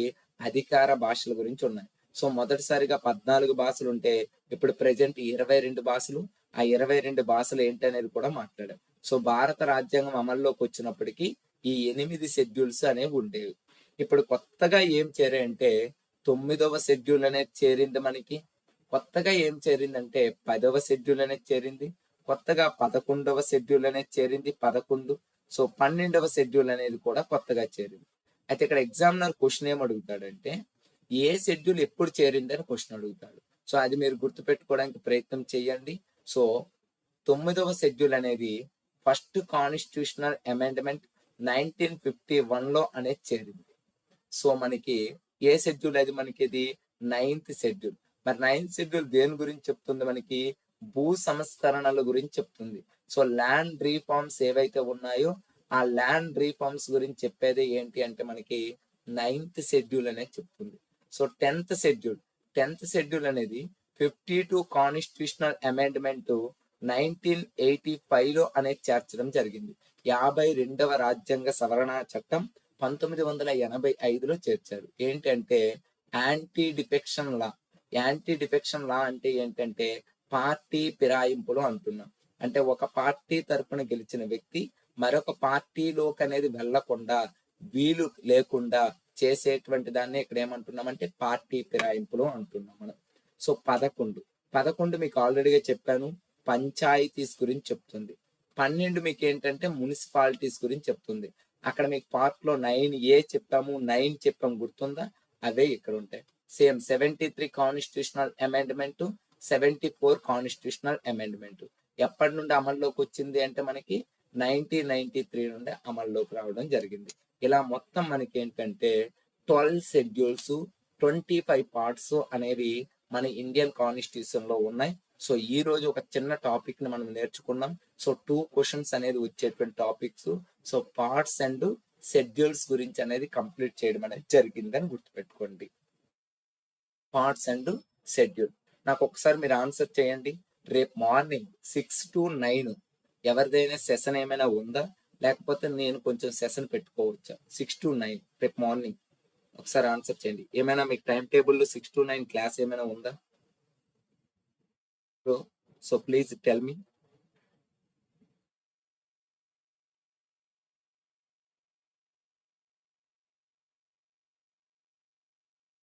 అధికార భాషల గురించి ఉన్నాయి. సో మొదటిసారిగా 14 భాషలు ఉంటే ఇప్పుడు ప్రెజెంట్ 22 భాషలు. ఆ 22 భాషలు ఏంటి అనేది కూడా మాట్లాడాం. సో భారత రాజ్యాంగం అమల్లోకి వచ్చినప్పటికీ ఈ 8 షెడ్యూల్స్ అనేవి ఉండేవి. ఇప్పుడు కొత్తగా ఏం చేరాయంటే 9వ షెడ్యూల్ అనేది చేరింది మనకి. కొత్తగా ఏం చేరిందంటే 10వ షెడ్యూల్ అనేది చేరింది. కొత్తగా 11వ షెడ్యూల్ అనేది చేరింది 11. సో 12వ షెడ్యూల్ అనేది కూడా కొత్తగా చేరింది. అయితే ఇక్కడ ఎగ్జామినర్ క్వశ్చన్ ఏం అడుగుతాడంటే ఏ షెడ్యూల్ ఎప్పుడు చేరిందని క్వశ్చన్ అడుగుతాడు. సో అది మీరు గుర్తుపెట్టుకోవడానికి ప్రయత్నం చేయండి. సో 9వ షెడ్యూల్ అనేది ఫస్ట్ కాన్స్టిట్యూషనల్ అమెండ్మెంట్ 1951 లో అనేది చేరింది. సో మనకి ఏ షెడ్యూల్ అది, మనకి ఇది 9th షెడ్యూల్. మరి 9th షెడ్యూల్ దేని గురించి చెప్తుంది, మనకి భూ సంస్కరణల గురించి చెప్తుంది. సో ల్యాండ్ రీఫార్మ్స్ ఏవైతే ఉన్నాయో ఆ ల్యాండ్ రీఫార్మ్స్ గురించి చెప్పేది ఏంటి అంటే మనకి 9th షెడ్యూల్ అనేది చెప్తుంది. సో 10th షెడ్యూల్ అనేది 52 కాన్స్టిట్యూషనల్ అమెండ్మెంట్ 1985 లో అనేది చేర్చడం జరిగింది. 52వ రాజ్యాంగ సవరణ చట్టం 1985లో చేర్చారు. ఏంటంటే యాంటీ డిఫెక్షన్ లా. అంటే ఏంటంటే పార్టీ ఫిరాయింపులు అంటున్నాం. అంటే ఒక పార్టీ తరపున గెలిచిన వ్యక్తి మరొక పార్టీలోకి అనేది వెళ్లకుండా, వీలు లేకుండా చేసేటువంటి దాన్ని ఇక్కడ ఏమంటున్నామంటే పార్టీ ఫిరాయింపులు అంటున్నాం మనం. సో 11 మీకు ఆల్రెడీగా చెప్పాను, పంచాయతీస్ గురించి చెప్తుంది. 12 మీకు ఏంటంటే మున్సిపాలిటీస్ గురించి చెప్తుంది. అక్కడ మీకు పార్ట్ లో 9A చెప్పాము, 9 చెప్పాము, గుర్తుందా? అవే ఇక్కడ ఉంటాయి. Same 73 constitutional amendment, 74 constitutional amendment ఎప్పటి నుండి అమల్లోకి వచ్చింది అంటే మనకి 1993 నుండి అమల్లోకి రావడం జరిగింది. ఇలా మొత్తం మనకి ఏంటంటే 12 షెడ్యూల్స్, 25 పార్ట్స్ అనేవి మన ఇండియన్ కాన్స్టిట్యూషన్ లో ఉన్నాయి. సో ఈ రోజు ఒక చిన్న టాపిక్ ని మనం నేర్చుకున్నాం. సో 2 క్వశ్చన్స్ అనేది వచ్చేటువంటి topics. So parts and schedules గురించి అనేది కంప్లీట్ చేయడం అనేది జరిగిందని గుర్తుపెట్టుకోండి. Parts and schedule. నాకు ఒకసారి మీరు ఆన్సర్ చేయండి. రేపు మార్నింగ్ 6 to 9 ఎవరిదైనా సెషన్ ఏమైనా ఉందా, లేకపోతే నేను కొంచెం సెషన్ పెట్టుకోవచ్చా? 6 to 9 రేపు మార్నింగ్ ఒకసారి ఆన్సర్ చేయండి. ఏమైనా మీకు టైం టేబుల్లో 6 to 9 క్లాస్ ఏమైనా ఉందా? So please tell me.